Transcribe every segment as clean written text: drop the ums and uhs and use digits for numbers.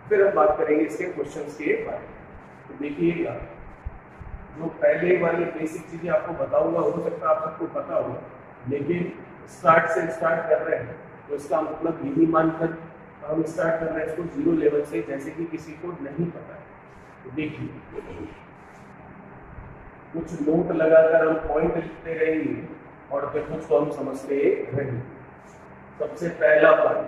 फिर हम बात करेंगे इसके क्वेश्चंस के बारे में। तो देखिएगा, जो पहले वाली बेसिक चीजें आपको बताऊंगा हो सकता है आप सबको पता हो, लेकिन स्टार्ट से स्टार्ट कर रहे हैं तो इसका मतलब यही मानकर हम स्टार्ट कर रहे हैं इसको जीरो लेवल से, जैसे कि किसी को नहीं पता है। तो देखिए, कुछ नोट लगाकर हम पॉइंट लिखते रहेंगे और फिर कुछ को हम समझते रहेंगे। सबसे पहला पॉइंट,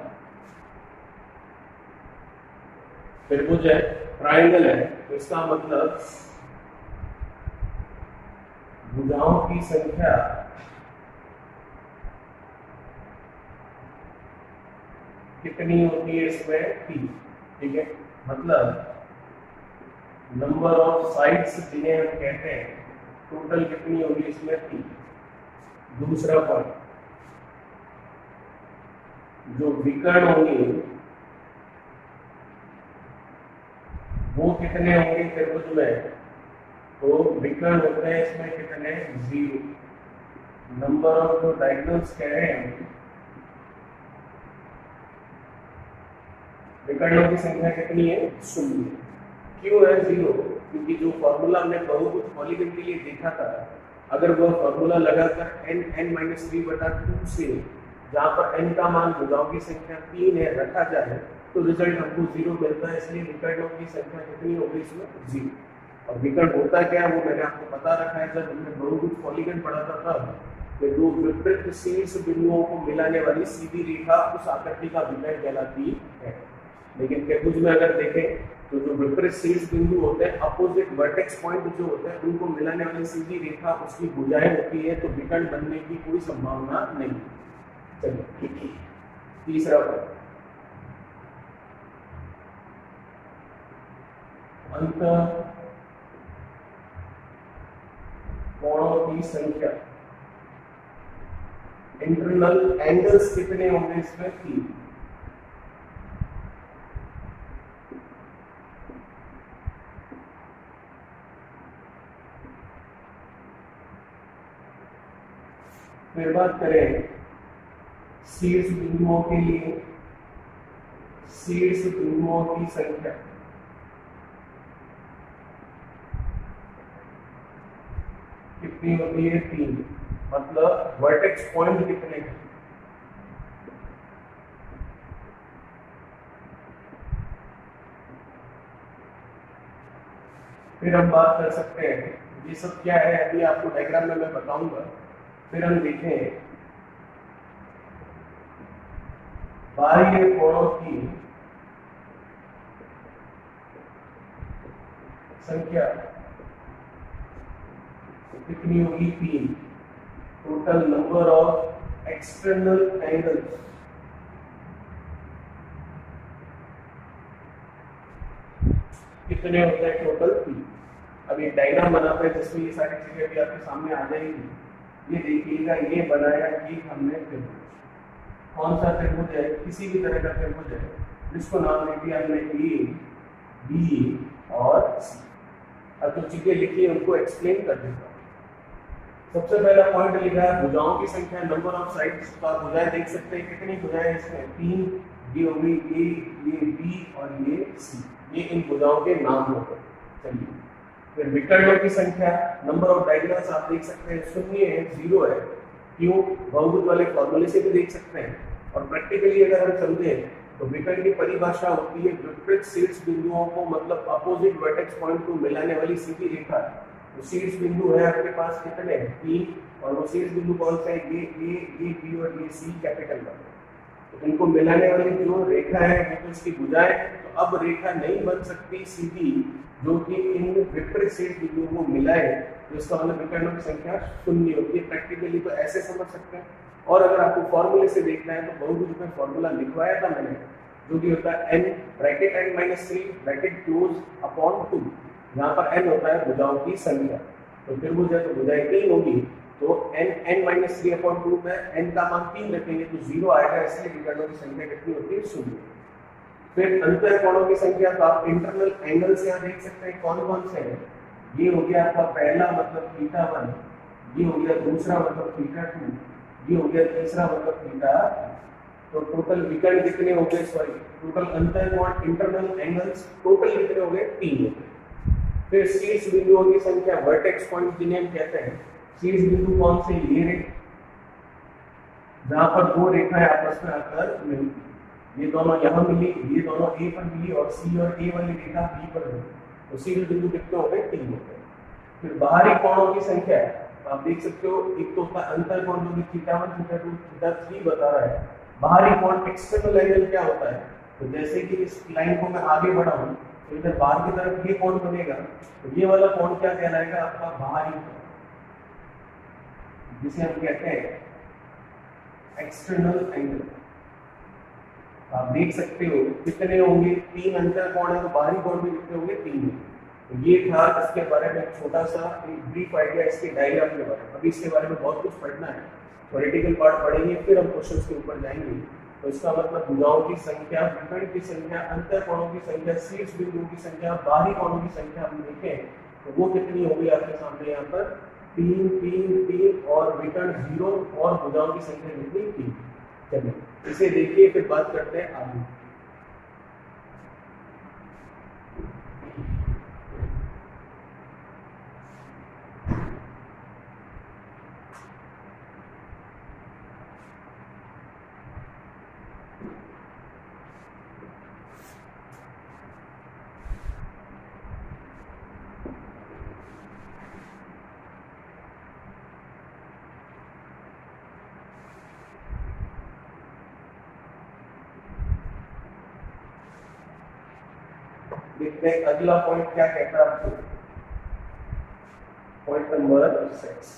त्रिभुज है, ट्रायंगल है, तो इसका मतलब भुजाओं की संख्या कितनी होती है इसमें? 3। ठीक है, मतलब नंबर ऑफ साइड्स जिन्हें हम कहते हैं टोटल कितनी होगी इसमें? 3। दूसरा पॉइंट, जो विकर्ण होंगे वो कितने होंगे त्रिभुज में? तो विकर्ण होते हैं इसमें कितने? 0। नंबर ऑफ जो डायगोनल्स कह रहे हैं, विकर्णों की संख्या कितनी है? 0। क्यों है 0? क्योंकि जो फॉर्मूला हमने बहुभुज पॉलीगन के लिए देखा था, अगर वह फॉर्मूला लगाकर n-3/2 से जहां पर n का मान भुजाओं की संख्या 3 है रखा जाए तो रिजल्ट हमको 0 मिलता है। इसलिए विकर्णों की संख्या कितनी होगी इसमें? 0। और विकर्ण होता क्या है वो मैंने आपको बता रखा है जब हमने बहुभुज पॉलीगन पढ़ा था तब, कि दो विपरीत शीर्ष बिंदुओं को मिलाने वाली सीधी रेखा उस आकृति का विकर्ण कहलाती है। लेकिन त्रिभुज में अगर देखें तो जो विपरीत शीर्ष बिंदु होते हैं, अपोजिट वर्टेक्स पॉइंट जो होते हैं, उनको मिलाने वाली सीधी रेखा उसकी भुजाएं होती है, तो विकर्ण बनने की कोई संभावना नहीं। चलिए, तीसरा पॉइंट, अंत कोणों की संख्या, इंटरनल एंगल्स कितने होंगे इसमें? 3। फिर बात करें शीर्ष बिंदुओं के लिए, शीर्ष बिंदुओं की संख्या कितनी होती है? 3। मतलब वर्टेक्स पॉइंट कितने हैं? फिर हम बात कर सकते हैं, ये सब क्या है अभी आपको डायग्राम में मैं बताऊंगा। फिर हम देखें बाह्य कोणों की संख्या कितनी होगी? 3। Total number of external angles कितने होते हैं? टोटल 3। अब ये डायग्राम बनाते हैं जिसमें ये सारी चीजें भी आपके सामने आ जाएंगी। ये देखिएगा, ये बनाया कि हमने त्रिभुज, कौन सा त्रिभुज है? किसी भी तरह का त्रिभुज है जिसको नाम दे दिया हमने ए, बी और सी। अब जो चीजें लिखी है उनको एक्सप्लेन कर देता हूँ। सबसे पहला पॉइंट लिखा है भुजाओं की संख्या, नंबर ऑफ साइड्स। तो आप भुजाएं देख सकते हैं, कितनी भुजाएं इसमें? 3। ये होगी ए, ये बी और ये सी। ये इन भुजाओं के नाम होते हैं। चलिए, फिर विकर्णों की संख्या, नंबर ऑफ डायगोनल्स आप देख सकते हैं 0 है, 0 है। क्यों? बहुभुज वाले फॉर्मूले से भी देख सकते हैं। और प्रैक्टिकली अगर हम समझें तो विकर्ण की परिभाषा होती है विपरीत शीर्ष बिंदुओं को, मतलब अपोजिट वर्टेक्स पॉइंट को मिलाने वाली सीधी रेखा। तो शीर्ष बिंदु है आपके पास कितने? 3। और वो शीर्ष बिंदु कौन सा है? ये बी और ये सी कैपिटल में। तो इनको मिलाने वाली जो रेखा है वो तो इसकी भुजाएं। तो अब रेखा नहीं बन सकती सीधी जो कि इन विपरीत शीर्ष बिंदुओं को मिलाए, तो इसका मतलब विकर्णों की संख्या 0 होती है। प्रैक्टिकली तो ऐसे समझ सकते हैं। और अगर आपको फॉर्मूले से देखना है तो बहुभुज में फॉर्मूला लिखवाया था मैंने, जो कि होता है n bracket n-3 bracket close upon 2। यहाँ पर n होता है भुजाओं की संख्या। तो त्रिभुज है तो भुजाएं 3 होगी, तो n-3 अपॉन 2 में n का मान 3 रखेंगे तो 0 आएगा। इसलिए विकर्णों की संख्या कितनी होती है? 0। फिर अंतर कोणों की संख्या, तो आप इंटरनल एंगल्स यहाँ देख सकते हैं कौन कौन से हैं। ये हो गया आपका पहला मतलब θ1, ये हो गया दूसरा मतलब θ2, ये हो गया तीसरा मतलब θ3। तो टोटल विकर्ण कितने हो गए, सॉरी टोटल अंतःकोण इंटरनल एंगल्स टोटल कितने हो गए, 3 हो गए। फिर शीर्ष बिंदुओं की संख्या, वर्टेक्स पॉइंट जिन्हें हम कहते हैं, शीर्ष बिंदु कौन से, ये रहे जहां पर दो रेखाएं आपस में आकर मिलती, ये दोनों यहाँ मिली, ये दोनों ए पर मिली और सी और ए वाली रेखा बी पर मिली, तो शीर्ष बिंदु कितने हो गए, 3 हो गए। फिर बाहरी कोणों की संख्या है, आप देख सकते हो एक तो होता है अंतर कोण जो कि θ1 θ2 θ3 बता रहा है। बाहरी कोण एक्सटर्नल एंगल क्या होता है, तो जैसे कि इस लाइन को मैं आगे बढ़ाऊं तो इधर बाहर की तरफ ये कोण बनेगा, तो ये वाला कोण क्या कहलाएगा, आपका बाहरी कोण, जिसे हम कहते हैं एक्सटर्नल एंगल। आप देख सकते हो कितने होंगे, 3 अंतर कोण है, तो बाहरी कोण भी कितने होंगे, 3 होंगे। तो ये था इसके बारे में छोटा सा एक ब्रीफ आइडिया इसके डायग्राम के बारे में। अभी इसके बारे में बहुत कुछ पढ़ना है, थ्योरेटिकल पार्ट पढ़ेंगे, फिर हम क्वेश्चंस के ऊपर जाएंगे। तो इसका मतलब भुजाओं की संख्या, विकर्ण की संख्या, अंतर कोणों की संख्या, शीर्ष बिंदुओं की संख्या, बाहरी कोणों की संख्या हम देखें तो वो कितनी होगी आपके सामने यहाँ पर 3 3 3 और विकर्ण 0 और भुजाओं की संख्या कितनी 3। चलिए इसे देखिए, फिर बात करते हैं आगे। देखते हैं अगला पॉइंट क्या कहता है आपको, पॉइंट नंबर 6।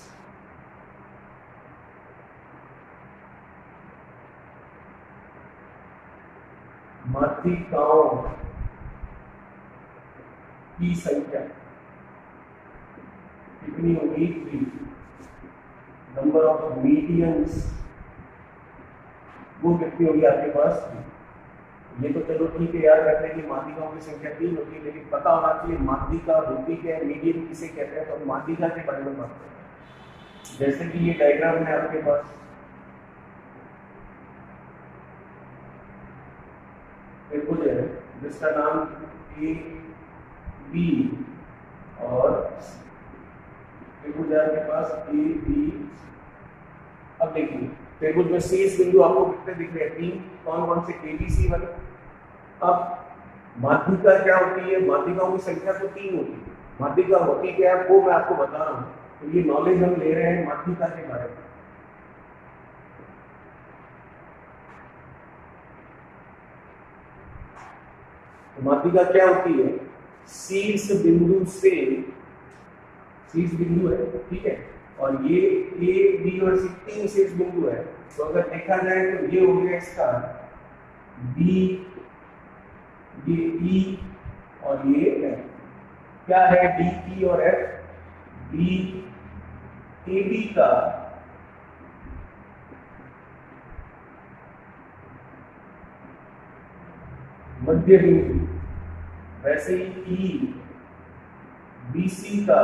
माध्यिकाओं की संख्या कितनी होगी, 3। नंबर ऑफ मीडियंस वो कितनी होगी आपके पास, 3। ये तो चलो ठीक है, याद रखने की माध्यिकाओं की संख्या 3 होती है, लेकिन पता होना चाहिए माध्यिका होती क्या है, मीडियन किसे कहते हैं। तो हम माध्यिका के बारे में बात करते हैं। जैसे कि ये डायग्राम है आपके पास, त्रिभुज है जिसका नाम ए बी और त्रिभुज है आपके पास ए बी। अब देखिए त्रिभुज में शीर्ष बिंदु आपको कितने दिख रहे हैं, 3, कौन कौन से, ए बी सी वाले। अब माध्यिका क्या होती है, माध्यिकाओं की संख्या तो 3 होती है, माध्यिका होती क्या है वो मैं आपको बता रहा हूँ। तो ये नॉलेज हम ले रहे हैं माध्यिका के बारे में। तो माध्यिका क्या होती है, शीर्ष बिंदु से, शीर्ष बिंदु है ठीक है, और ये ए बी और सी 3 शीर्ष बिंदु है। तो अगर देखा जाए तो ये हो गया इसका बी, ये ई और ये एफ। क्या है डी ई और एफ, बी ए बी का मध्य बिंदु, वैसे ही ई बी सी का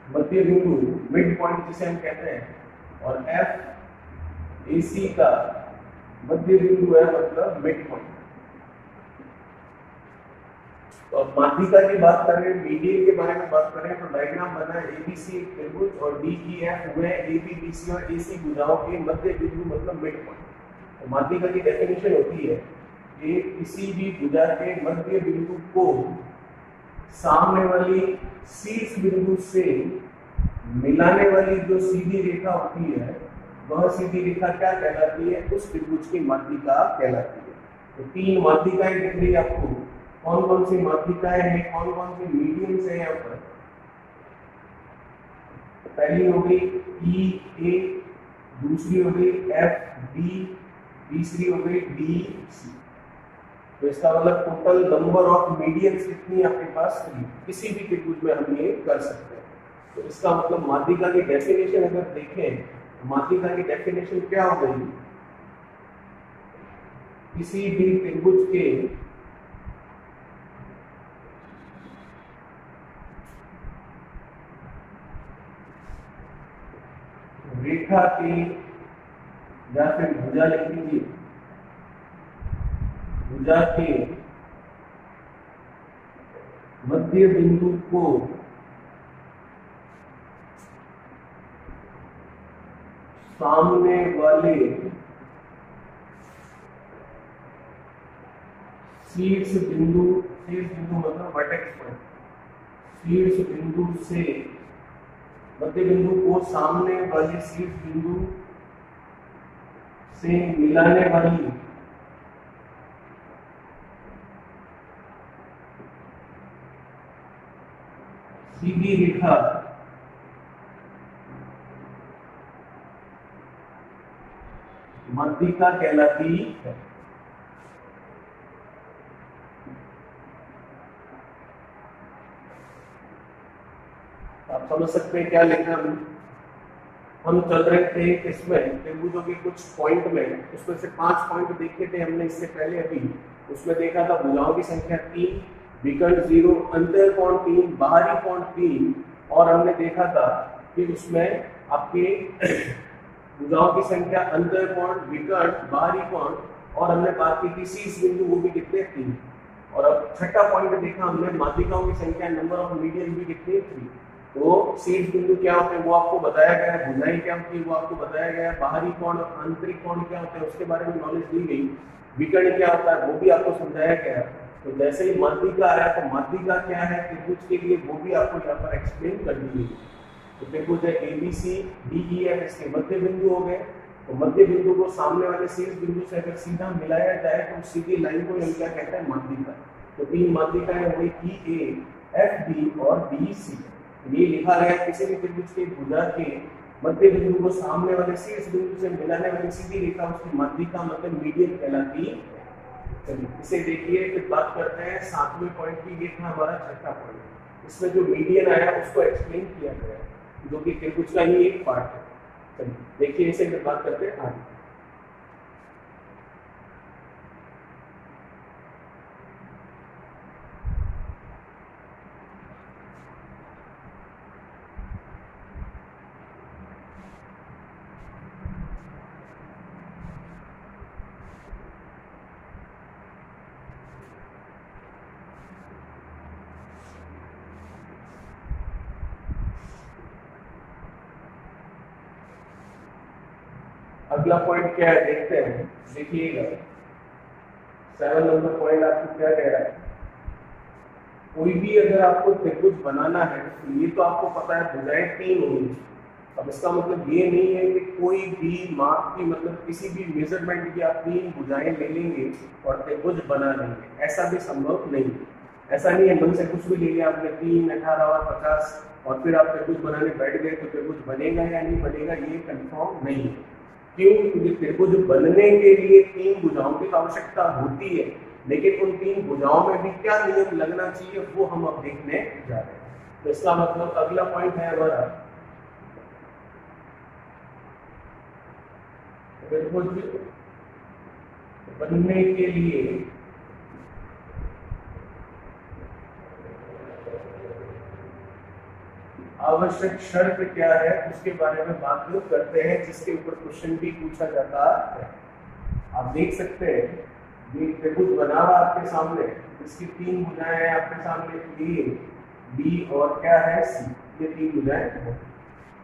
मध्य बिंदु, मिड पॉइंट जिसे हम कहते हैं, और एफ ए सी का मध्य बिंदु है, मतलब मिड पॉइंट। तो अब माध्यिका की बात कर रहे हैं, मीडियन के बारे में बात कर रहे हैं। तो डायग्राम बना है एबीसी एक त्रिभुज और डी ई एफ हुए ए बी बी सी और ए सी भुजाओं के मध्य बिंदु, मतलब मिड पॉइंट। तो माध्यिका की डेफिनेशन होती है कि किसी भी भुजा के मध्य बिंदु को सामने वाली शीर्ष बिंदु से मिलाने वाली जो सीधी रेखा होती है, वह सीधी रेखा क्या कहलाती है, उस त्रिभुज की माध्यिका कहलाती है। तो 3 माध्यिकाएं दिख रही है आपको, कौन कौन सी माध्यिकाएं हैं, कौन कौन से मीडियंस हैं यहाँ पर। पहली हो गई ई ए, दूसरी हो गई एफ डी, तीसरी हो गई डी सी। तो इसका मतलब टोटल नंबर ऑफ मीडियंस कितनी आपके पास, 3। किसी भी त्रिभुज में हम ये कर सकते हैं। तो इसका मतलब माध्यिका की डेफिनेशन अगर देखें, तो माध्यिका की डेफिनेशन क्या हो गई, किसी भी त्रिभुज के रेखा के या फिर भुजा लिख लीजिए, भुजा के मध्य बिंदु को सामने वाले शीर्ष बिंदु मतलब वर्टेक्स पॉइंट, शीर्ष बिंदु से मध्य बिंदु को सामने वाले शीर्ष बिंदु से मिलाने वाली सीधी रेखा माध्यिका कहलाती है। आप समझ सकते हैं क्या लिखना है। हम चल रहे थे इसमें त्रिभुजों के कुछ पॉइंट में, उसमें से 5 पॉइंट देखे थे हमने इससे पहले अभी। उसमें देखा था भुजाओं की संख्या 3, विकर्ण 0, अंतर कोण 3, बाहरी कोण 3, और हमने देखा था कि उसमें आपके भुजाओं की संख्या, अंतर कोण, विकर्ण, बाहरी कोण, और हमने बात की थी शीर्ष बिंदु, वो भी कितने 3। और अब छठा पॉइंट देखा हमने माध्यिकाओं की संख्या, नंबर ऑफ मीडियन भी कितने 3। तो शीर्ष बिंदु क्या होते हैं वो आपको बताया गया है, भुजाएं क्या होती है वो आपको बताया गया है, बाहरी कोण और आंतरिक कोण क्या होते हैं उसके बारे में नॉलेज दी गई, विकर्ण क्या होता है वो भी आपको समझाया गया है। तो जैसे ही माध्यिका आ रहा है तो माध्यिका क्या है त्रिभुज के लिए वो भी आपको यहाँ पर एक्सप्लेन कर दी गई। तो त्रिभुज है ABC, DEF, इसके मध्य बिंदु हो गए। तो मध्य बिंदु को सामने वाले शीर्ष बिंदु से अगर सीधा मिलाया जाए तो सीधी लाइन को हम क्या कहते हैं, माध्यिका। तो 3 माध्यिकाएं हो गई, EA, FB और BC। ये लिखा गया किसी भी त्रिभुज के भुजा के मध्य बिंदु को सामने वाले शीर्ष बिंदु से मिलाने वाली सीधी रेखा उसकी माध्यिका मतलब मीडियन कहलाती है। चलिए इसे देखिए, फिर बात करते हैं 7वें पॉइंट की। ये था हमारा छठा पॉइंट। इसमें जो मीडियन आया उसको एक्सप्लेन किया गया है, जो कि त्रिभुज का ही एक पार्ट है। चलिए देखिए, इसे फिर बात करते हैं आगे। अगला पॉइंट क्या है देखते हैं, देखिएगा 7 नंबर पॉइंट आपको क्या कह रहा है। कोई भी अगर आपको त्रिभुज बनाना है तो ये तो आपको पता है भुजाएं 3 होंगी। अब इसका मतलब ये नहीं है कि कोई भी माप की मतलब किसी भी मेजरमेंट की आप 3 भुजाएं ले लेंगे और त्रिभुज बना लेंगे, ऐसा भी संभव नहीं है। ऐसा नहीं है मन से कुछ भी ले लिया आपने 3, 18 और 50 और फिर आप त्रिभुज बनाने बैठ गए तो त्रिभुज बनेगा या नहीं बनेगा ये कंफर्म नहीं है। क्यों? क्योंकि त्रिभुज बनने के लिए 3 भुजाओं की आवश्यकता होती है, लेकिन उन 3 भुजाओं में भी क्या नियम लगना चाहिए वो हम अब देखने जा रहे हैं। तो इसका मतलब अगला पॉइंट है हमारा त्रिभुज बनने के लिए आवश्यक शर्त क्या है उसके बारे में बात करते हैं, जिसके ऊपर क्वेश्चन भी पूछा जाता है। आप देख सकते हैं ये त्रिभुज बना हुआ आपके सामने, इसकी 3 भुजाएं हैं आपके सामने, A, B और क्या है C। ये 3 भुजाएं हैं।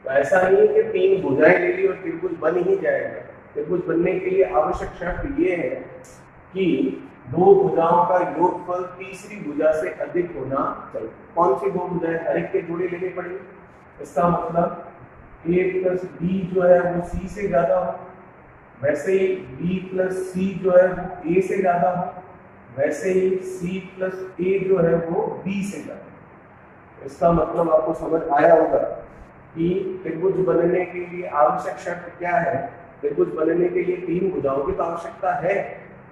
तो ऐसा नहीं है कि 3 भुजाएं ले ली और त्रिभुज बन ही जाएगा। त्रिभुज बनने के लिए आवश्यक शर्त ये है कि 2 भुजाओं का योगफल तीसरी भुजा से अधिक होना चाहिए। कौन सी 2 भुजाएं? हर एक के जोड़े लेने पड़ेंगे। इसका मतलब A प्लस B जो है वो C से ज्यादा हो, वैसे ही B प्लस C जो है वो A से ज्यादा हो, वैसे ही C प्लस A जो है वो B से ज्यादा हो। इसका मतलब आपको समझ आया होगा कि त्रिभुज बनने के लिए आवश्यक शर्त क्या है। त्रिभुज बनने के लिए 3 भुजाओं की तो आवश्यकता है,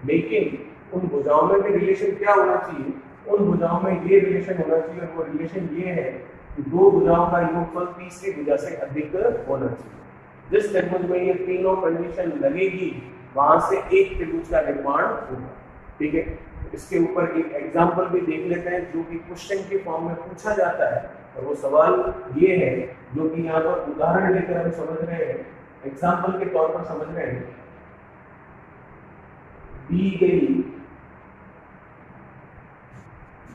लेकिन उन भुजाओं में भी रिलेशन क्या होना चाहिए, उन भुजाओं में ये रिलेशन होना चाहिए, और वो रिलेशन ये है कि 2 भुजाओं का योगफल तीसरी भुजा से अधिक होना चाहिए। जिस त्रिभुज में ये तीनों कंडीशन लगेगी वहां से एक त्रिभुज का निर्माण होगा। ठीक है, इसके ऊपर एक एग्जांपल भी देख लेते हैं जो कि क्वेश्चन के फॉर्म में पूछा जाता है और वो सवाल ये है जो कि यहाँ पर उदाहरण लेकर हम समझ रहे हैं, एग्जाम्पल के तौर पर समझ रहे हैं। दी गई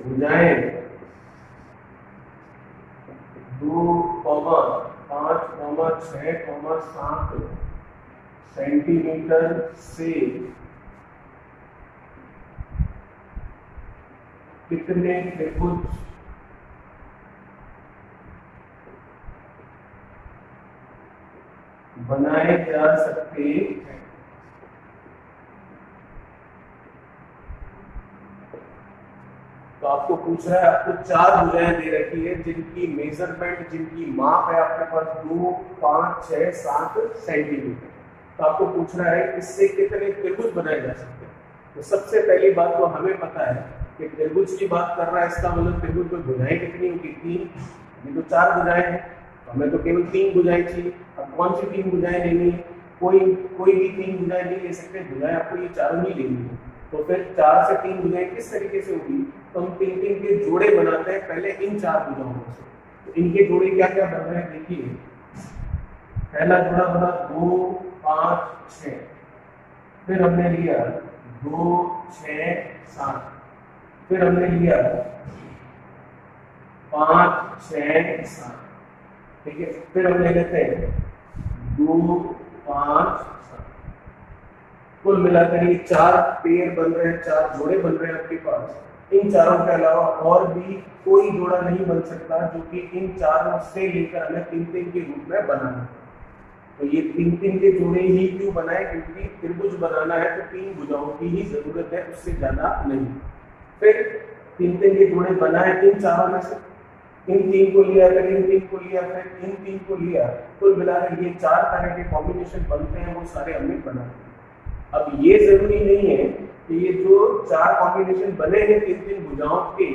भुजाएं 2,5,6,7 सेंटीमीटर से कितने त्रिभुज बनाए जा सकते हैं। तो आपको पूछ रहा है, आपको 4 भुजाएं दे रखी है जिनकी मेजरमेंट, जिनकी माप है आपके पास 2, 5, 6, 7 सेंटीमीटर। तो आपको पूछ रहा है इससे कितने त्रिभुज बनाए जा सकते हैं। तो सबसे पहली बात तो हमें पता है कि त्रिभुज की बात कर रहा है, इसका मतलब त्रिभुज में भुजाएं कितनी होगी, 3। ये तो 4 भुजाएं हैं, हमें तो केवल 3 भुजाएं चाहिए। अब कौन सी 3 भुजाएं लेनी है, कोई भी 3 भुजाएं नहीं ले सकते, भुजाएं आपको ये चारों ही लेनी है। तो फिर 4 से 3 भुजाएं किस तरीके से होगी, तो हम 3-3 के जोड़े बनाते हैं पहले इन 4 भुजाओं से। तो इनके जोड़े क्या क्या बन रहे हैं देखिए। पहला जोड़ा बना 2, 5, 6, फिर हमने लिया 2, 6, 7, फिर हमने लिया 5, 6, 7, ठीक है। फिर हम ले लेते हैं 2, 5, 7, कुल मिलाकर ये 4 पेयर बन रहे हैं, 4 जोड़े बन रहे हैं आपके पास। इन चारों के अलावा और भी कोई जोड़ा नहीं बन सकता जो कि इन चारों से लेकर हमें 3-3 के रूप में बनाना है। तो ये 3-3 के जोड़े ही क्यों बनाए, क्योंकि त्रिभुज बनाना है तो 3 भुजाओं की ही जरूरत है, उससे ज्यादा नहीं। फिर 3-3 के जोड़े बनाए इन चारों में से, इन 3 को लिया, फिर इन 3 को लिया, फिर इन 3 को लिया, कुल मिलाकर ये 4 तरह के कॉम्बिनेशन बनते हैं, वो सारे हमने बनाए। अब ये जरूरी नहीं है कि ये जो 4 कॉम्बिनेशन बने हैं 3-3 भुजाओं के,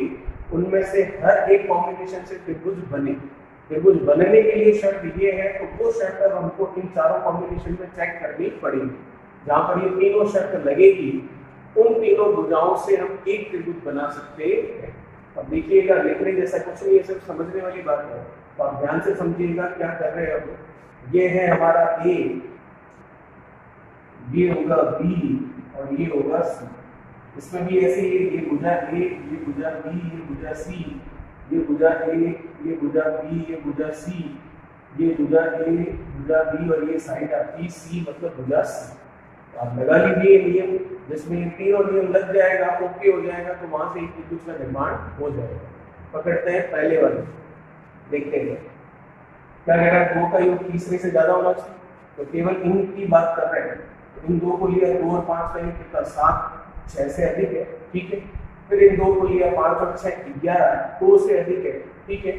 उनमें से हर एक कॉम्बिनेशन से त्रिभुज बने। त्रिभुज बनने के लिए शर्त ये है, तो वो शर्त अब हमको इन चारों कॉम्बिनेशन में चेक करनी पड़ेगी। जहां पर ये तीनों शर्त लगेगी, उन तीनों भुजाओं से हम एक त्रिभुज बना सकते हैं। अब देखिएगा, लिखने जैसा कुछ नहीं है, सिर्फ समझने वाली बात है। तो आप ध्यान से समझिएगा क्या कर रहे हैं। अब ये है हमारा ए, ये होगा बी और ये होगा सी। इसमें भी ऐसे ही, ये भुजा ए, ये भुजा बी, ये भुजा सी, ये भुजा ए, ये भुजा बी, ये भुजा सी, ये भुजा ए, भुजा बी, और ये साइड आपकी सी मतलब भुजा सी। तो आप लगा लीजिए नियम, जिसमें ये तीनों नियम लग जाएगा, ओके हो जाएगा, तो वहां से एक त्रिभुज का निर्माण हो जाएगा। पकड़ते हैं पहले वाले, देखते हैं क्या कह रहा है। 2 का योग तीसरे से ज्यादा होना चाहिए, तो केवल इनकी बात कर रहे हैं। इन 2 को लिया, 2 और 5 का योग कितना, 7, 6 से अधिक है, ठीक है। फिर इन 2 को लिया, 5 और 6 11, 2 से अधिक है, ठीक है।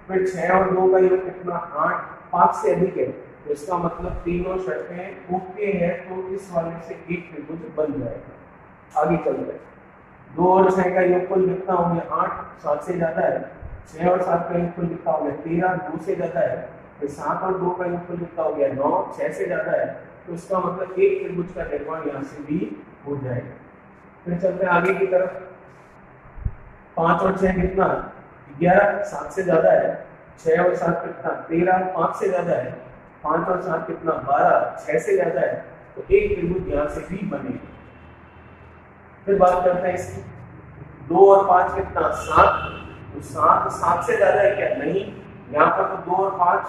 फिर 6 और 2 का योग कितना, 8, 5 से अधिक है। तो इसका मतलब तीनों शर्तें ओके है, तो इस वाले से एक त्रिभुज बन जाएगा। आगे चलते हैं। 2 और 6 का योगफल कितना हो गया, 8, 7 से ज्यादा है। 6 और 7 का योगफल कितना हो गया, 13, 2 से ज्यादा है। फिर 7 और 2 का योगफल कितना हो गया, 9, 6 से ज्यादा है। तो इसका मतलब एक त्रिभुज का निर्माण यहाँ से भी हो जाएगा। फिर चलते हैं आगे की तरफ। 5 और 6 कितना, 11, 7 से ज्यादा है। 6 और 7 कितना, 13, 5 से ज्यादा है। 5 और 7 कितना, 12, 6 से ज्यादा है। तो एक त्रिभुज यहाँ से भी बनेगा। फिर बात करते हैं इसकी। 2 और 5 कितना, 7, तो 7 से ज्यादा है क्या, नहीं। यहाँ पर तो 2 और 5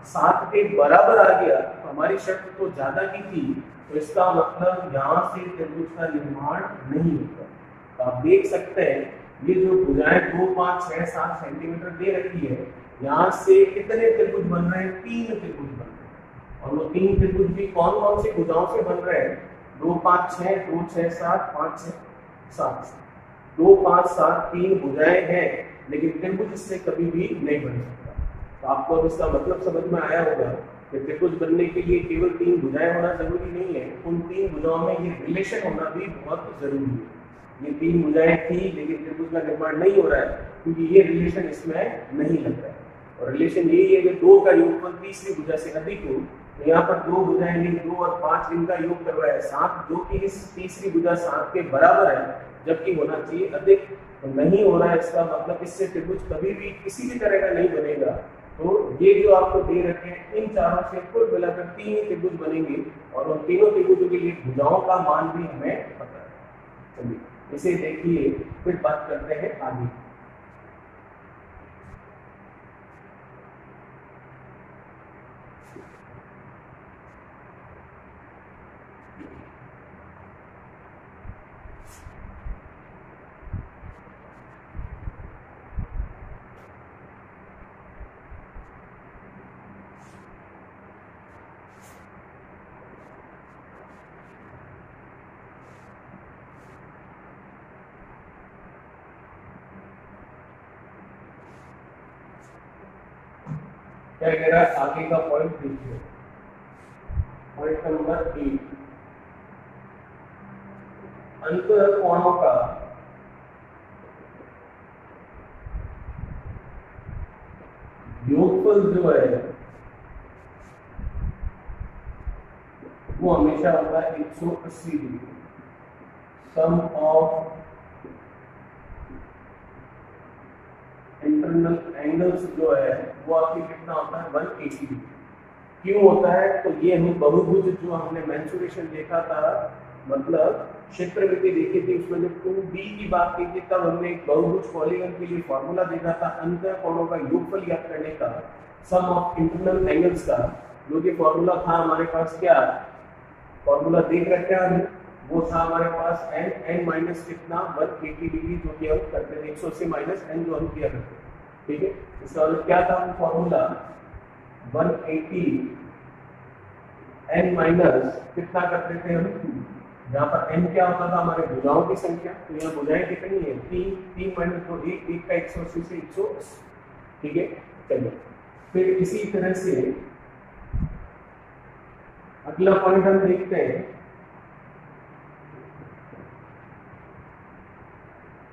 7 के बराबर आ गया, तो हमारी शर्त तो ज्यादा की थी, तो इसका मतलब यहाँ से त्रिभुज का निर्माण नहीं होता। तो आप देख सकते हैं ये जो भुजाएं 2, 5, 6, 7 सेंटीमीटर दे रखी है, यहाँ से कितने त्रिभुज बन रहे हैं, 3 त्रिभुज बन रहे हैं। और वो 3 त्रिभुज भी कौन कौन सी भुजाओं से बन रहे हैं, 2, 5, 6, 2, 6, 7, 5, 6, 7, 2, 5, 7 3 भुजाएं हैं, लेकिन त्रिभुज इससे कभी भी नहीं बन सकता। तो आपको अब इसका मतलब समझ में आया होगा कि त्रिभुज बनने के लिए केवल 3 भुजाएं होना जरूरी नहीं है, उन 3 भुजाओं में ये रिलेशन होना भी बहुत जरूरी है। ये 3 भुजाएं थी लेकिन त्रिभुज का निर्माण नहीं हो रहा है, क्योंकि ये रिलेशन इसमें नहीं लग रहा है। और रिलेशन यही है कि 2 का योगफल तीसरी भुजा से अधिक हो। तो यहाँ पर 2 भुजाएं ली, 2 और 5 इनका योग करवाया 7, जो कि इस तीसरी भुजा 7 के बराबर है, जबकि होना चाहिए अधिक। तो नहीं हो रहा है इसका मतलब इससे त्रिभुज कभी भी किसी भी तरह का नहीं बनेगा। तो ये जो आपको दे रखे हैं इन चारों से कुल मिलाकर 3 ही त्रिभुज बनेंगे और उन तीनों त्रिभुजों के लिए भुजाओं का मान भी हमें पता है। चलिए इसे देखिए, फिर बात करते हैं आगे। क्या कह रहा है आगे का पॉइंट देखिए, पॉइंट नंबर 8, अंतर कोणों का योगफल जो है वो हमेशा होता है 180 degree. Sum of internal angles जो है वो आपकी कितना होता है 180 डिग्री। क्यों होता है? तो ये हम बहुभुज जो हमने मेंसुरेशन देखा था, मतलब क्षेत्रमिति देखी थी, उसमें जब 2b की बात की थी तब हमने एक बहुभुज पॉलीगन के लिए फॉर्मूला देखा था अंतर कोणों का योगफल ज्ञात करने का, सम ऑफ इंटरनल एंगल्स का, जो कि फॉर्मूला था हमारे पास। क्या फॉर्मूला देख रखा है? वो था हमारे पास n माइनस कितना 180 डिग्री, जो कि हम करते थे 180 माइनस n जो हम किया करते थे। ठीक है, इसका मतलब क्या था? फॉर्मूला 180 n माइनस कितना करते थे हम 2, जहाँ पर n क्या होता था हमारे भुजाओं की संख्या। तो यहाँ भुजाएं कितनी है? 3 माइनस 2 1 का 180 से 180। ठीक है, चलिए फिर इसी तरह से अगला पॉइंट हम देखते हैं,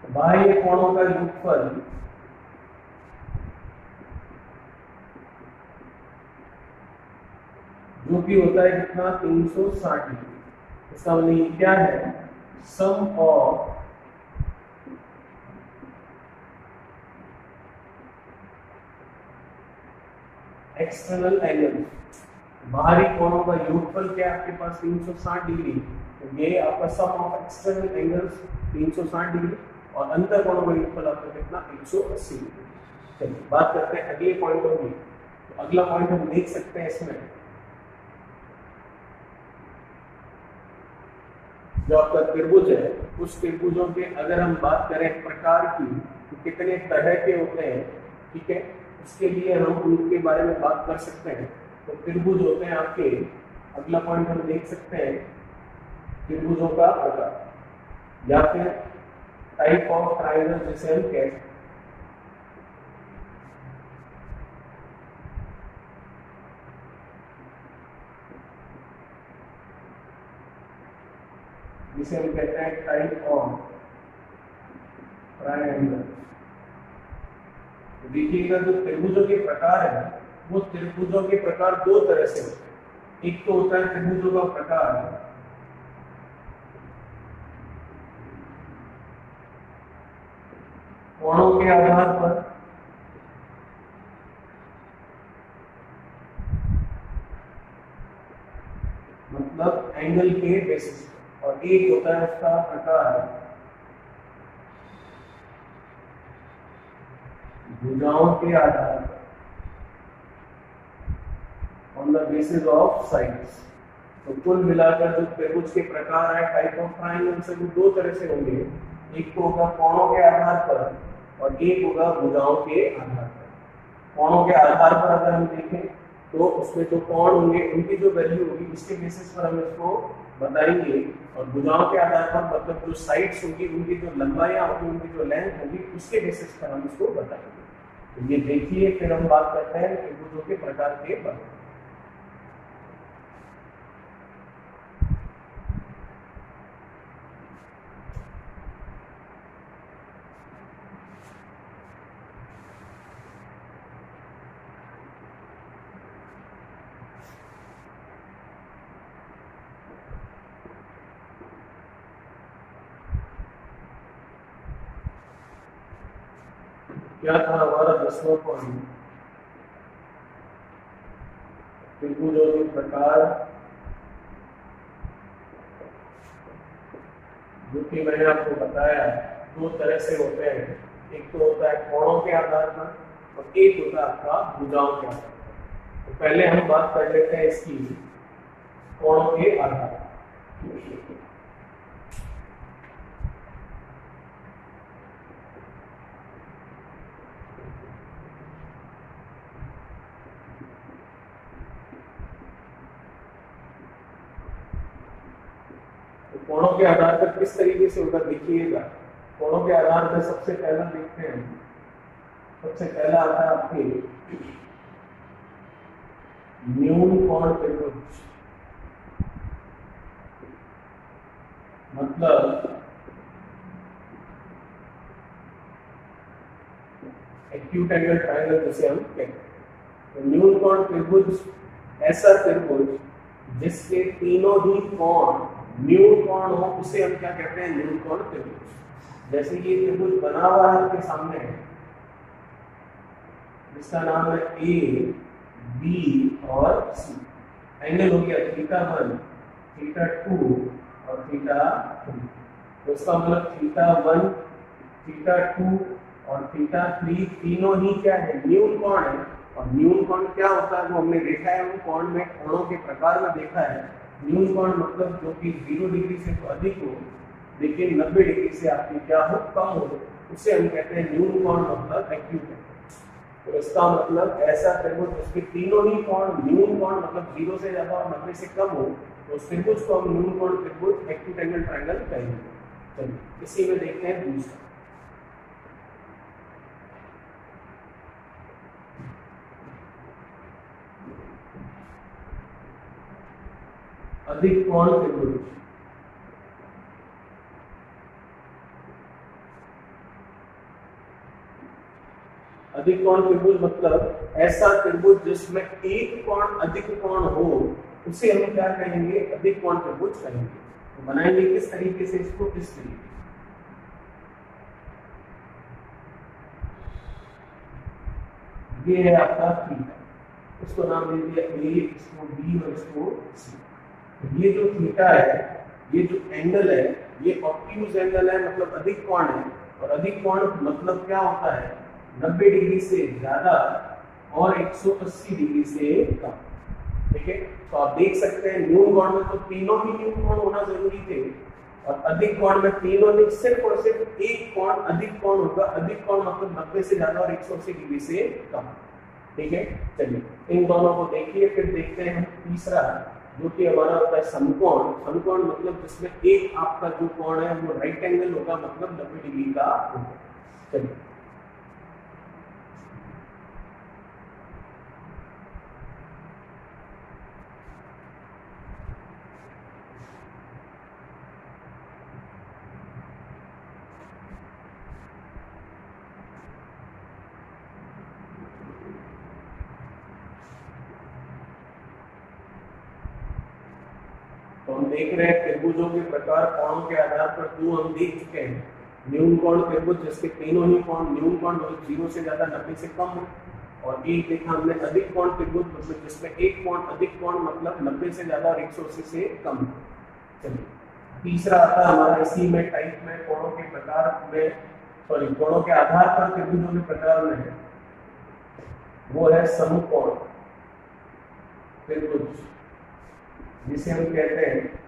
बाह्य कोणों का योगफल जो कि होता है कितना 360 डिग्री। इसका मतलब ये क्या है? सम ऑफ एक्सटर्नल एंगल, बाहरी कोणों का योगफल क्या है आपके पास 360 डिग्री। तो ये आपका सम ऑफ एक्सटर्नल एंगल्स 360 डिग्री और अंतर कोणों का योगफल आपका कितना 180 डिग्री। चलिए बात करते हैं अगले पॉइंटों की। तो अगला पॉइंट हम देख सकते हैं इसमें, जो आपका त्रिभुज है उस त्रिभुजों के अगर हम बात करें प्रकार की तो कितने तरह के होते हैं। ठीक है, उसके लिए हम उनके बारे में बात कर सकते हैं। तो त्रिभुज होते हैं आपके, अगला पॉइंट हम देख सकते हैं, त्रिभुजों का प्रकार या फिर टाइप ऑफ ट्रायंगल जिसे हम कहते हैं। जिसे हम कहते हैं टाइप ऑफ ट्रायंगल। देखिएगा जो त्रिभुजों के प्रकार है वो त्रिभुजों के प्रकार दो तरह से होते हैं। एक तो होता है त्रिभुजों का प्रकार कोणों के आधार पर, मतलब एंगल के बेसिस पर, और एक होता है उसका प्रकार भुजाओं के आधार पर, on the basis of sides. तो कुल मिलाकर जो त्रिभुज के प्रकार है टाइप ऑफ ट्रायंगल से वो दो तरह से होंगे, एक तो होगा कोणों के आधार पर और एक होगा भुजाओं के आधार पर। कोणों के आधार पर अगर हम देखें तो उसमें जो कोण होंगे उनकी जो वैल्यू होगी उसके बेसिस पर हम इसको बताएंगे, और भुजाओं के आधार पर मतलब जो साइड्स होंगी उनकी जो लंबाइयां होगी, उनकी जो लेंथ होगी उसके बेसिस पर हम इसको बताएंगे। तो ये देखिए, फिर हम बात करते हैं त्रिभुजों के प्रकार के बारे में। क्या था हमारा 10वां पॉइंट, त्रिभुजों के प्रकार, जो कि मैंने आपको बताया दो तरह से होते हैं। एक तो होता है कोणों के आधार पर और एक होता है आपका भुजाओं के आधार पर। तो पहले हम बात कर लेते हैं इसकी कोणों के आधार पर। कोणों के आधार पर किस तरीके से होगा देखिएगा। कोणों के आधार पर सबसे पहला देखते हैं, सबसे पहला आता है आपके न्यून कोण त्रिभुज, मतलब एक्यूट एंगल ट्रायंगल जिसे हम कहते हैं। तो न्यून कोण त्रिभुज ऐसा त्रिभुज जिसके तीनों ही कोण न्यून कोण हो उसे हम क्या कहते हैं, न्यून कोण त्रिभुज। जैसे ये त्रिभुज बना हुआ है आपके सामने, जिसका नाम है ए बी और सी। एंगल हो गया θ1, θ2 और θ3। तो इसका मतलब θ1, θ2 और θ3 तीनों ही क्या है, न्यून कोण है। और न्यून कोण क्या होता है वो हमने देखा है, उन कोण में कोणों के प्रकार में देखा है। न्यून कोण मतलब जो कि 0 डिग्री से तो अधिक हो लेकिन 90 डिग्री से आपकी क्या हो, कम हो, उसे हम कहते हैं न्यून कोण, मतलब एक्यूट है। तो इसका मतलब ऐसा त्रिभुज जिसके तीनों ही कोण न्यून कोण मतलब 0 से ज्यादा और 90 से कम हो, तो उस त्रिभुज को हम न्यून कोण त्रिभुज एक्यूट एंगल ट्रायंगल कहेंगे। चलिए इसी में देखते हैं दूसरा, अधिक कोण त्रिभुज। अधिक कोण त्रिभुज मतलब ऐसा त्रिभुज जिसमें एक कोण अधिक कोण हो उसे हम क्या कहेंगे, अधिक कोण त्रिभुज कहेंगे। तो बनाएंगे किस तरीके से इसको, इस तरीके, ये है आपका थीटा, इसको नाम दे दिया ए, इसको बी और इसको सी। ये जो थीटा है, ये जो एंगल है, ये ऑब्ट्यूज एंगल है, मतलब अधिक कोण है। और अधिक कोण मतलब क्या होता है, 90 डिग्री से ज्यादा और 180 डिग्री से कम। ठीक है, तो आप देख सकते हैं न्यून कोण में तो तीनों ही न्यून कोण होना जरूरी थे, और अधिक कोण में तीनों नहीं, सिर्फ और सिर्फ एक कोण अधिक कोण होगा। अधिक कोण मतलब 90 से ज्यादा और 180 डिग्री से कम। ठीक है, चलिए इन दोनों को देखिए। फिर देखते हैं हम तीसरा, जो कि हमारा होता है समकोण। समकोण मतलब जिसमें एक आपका जो कोण है वो राइट एंगल होगा, मतलब 90 डिग्री का होगा। चलिए तो हम देख रहे हैं त्रिभुजों के प्रकार कोणों के आधार पर दो हम देख चुके हैं। न्यून कोण त्रिभुज जिसके तीनों ही कोण न्यून कोण मतलब 0 से ज्यादा 90 से कम हो, और एक देखा हमने अधिक कोण त्रिभुज मतलब जिसमें एक कोण अधिक कोण मतलब 90 से ज्यादा और 180 से कम हो। चलिए तीसरा आता है हमारा इसी में टाइप में कोणों के प्रकार में, सॉरी कोणों के आधार पर त्रिभुजों के प्रकार में है, वो है समकोण त्रिभुज, जिसे हम कहते हैं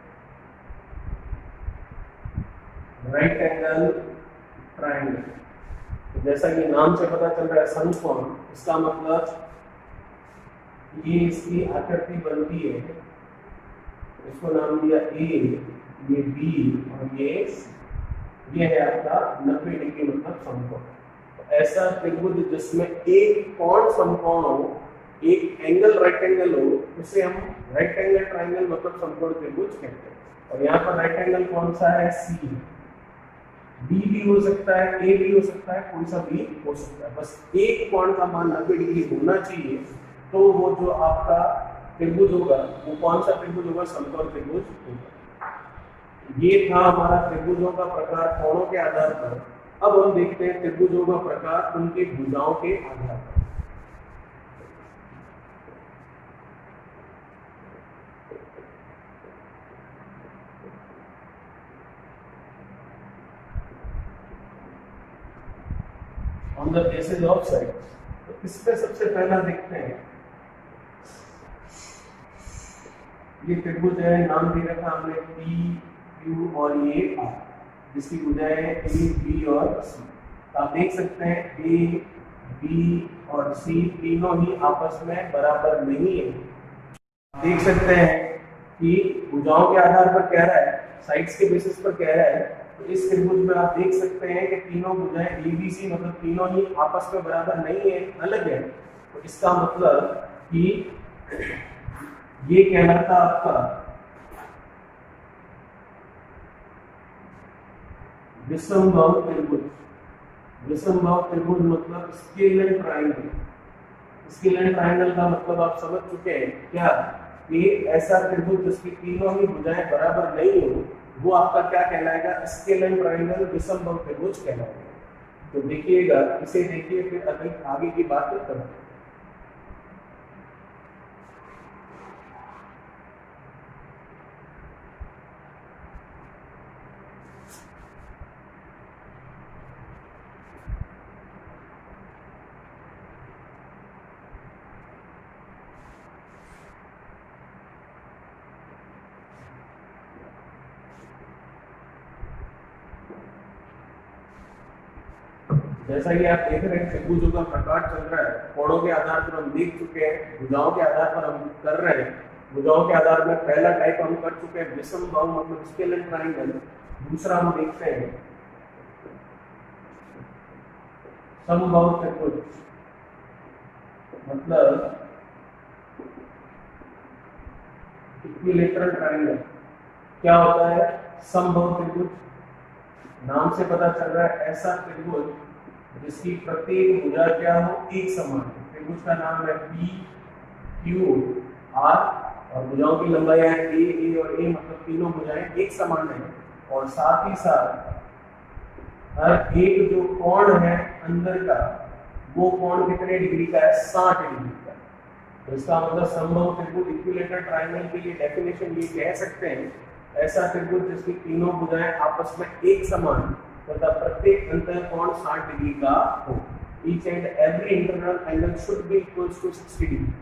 राइट एंगल ट्रायंगल। तो जैसा कि नाम से पता चल रहा है समकोण, इसका मतलब ये इसकी आकृति बनती है, इसको नाम दिया ए, ये बी और ये सी। ये है आपका 90 डिग्री मतलब समकोण। तो ऐसा त्रिभुज जिसमें एक कोण समकोण हो, एक एंगल राइट एंगल हो, उसे हम राइट एंगल ट्रायंगल मतलब समकोण त्रिभुज कहते हैं। और यहाँ पर राइट एंगल कौन सा है, सी। बी भी हो सकता है, ए भी हो सकता है, कोई सा भी हो सकता है, बस एक कोण का मान 90 डिग्री होना चाहिए। तो वो जो आपका त्रिभुज होगा वो कौन सा त्रिभुज होगा, समकोण त्रिभुज होगा। ये था हमारा त्रिभुजों का प्रकार कोणों के आधार पर। अब हम देखते हैं त्रिभुजों का प्रकार उनकी भुजाओं के आधार पर। On the basis of sides, तो इसमें सबसे पहला देखते हैं ये त्रिभुज है, नाम दे रखा हमने पी क्यू और ये आर, जिसकी भुजाएं हैं ए बी और सी। तो आप देख सकते हैं ए बी और सी तीनों ही आपस में बराबर नहीं है। देख सकते हैं कि भुजाओं के आधार पर कह रहा है, साइड्स के बेसिस पर कह रहा है, तो इस त्रिभुज में आप देख सकते हैं कि तीनों भुजाएं ए बी सी मतलब तीनों ही आपस में बराबर नहीं है, अलग है। तो इसका मतलब कि ये कहलाता आपका विषमबाहु त्रिभुज। विषमबाहु त्रिभुज मतलब स्केलर ट्रायंगल। स्केलर ट्रायंगल का मतलब आप समझ चुके हैं क्या, कि ऐसा त्रिभुज जिसकी तीनों ही भुजाएं बराबर नहीं हो, वो आपका क्या कहलाएगा, स्केलर ट्रायंगल विषमबाहु त्रिभुज कहलाएगा। तो देखिएगा, इसे देखिए फिर आगे की बात करें। जैसा कि आप देख रहे हैं त्रिभुजों का प्रकार चल रहा है, कोणों के आधार पर हम देख चुके हैं, भुजाओं के आधार पर हम कर रहे हैं। भुजाओं के आधार पर पहला टाइप हम कर चुके हैं विषमबाहु मतलब स्केलर ट्रायंगल। दूसरा हम देखते हैं समबाहु त्रिभुज मतलब इक्विलैटरल ट्रायंगल। क्या होता है समबाहु त्रिभुज? नाम से पता चल रहा है ऐसा त्रिभुज जिसकी प्रत्येक भुजा क्या हो, एक समान है। त्रिभुज का नाम है पी क्यू आर और भुजाओं की लंबाई है ए और ए मतलब तीनों भुजाएं एक समान है। और साथ ही साथ हर एक जो कोण है अंदर का, वो कोण कितने डिग्री का है, 60 डिग्री का। तो इसका मतलब समबाहु त्रिभुज इक्विलैटरल ट्रायंगल के लिए डेफिनेशन ये कह सकते हैं, ऐसा त्रिभुज जिसकी तीनों भुजाएं आपस में एक समान तथा प्रत्येक अंतर कोण 60 डिग्री का हो। Each and every internal angle should be equals to 60 degree.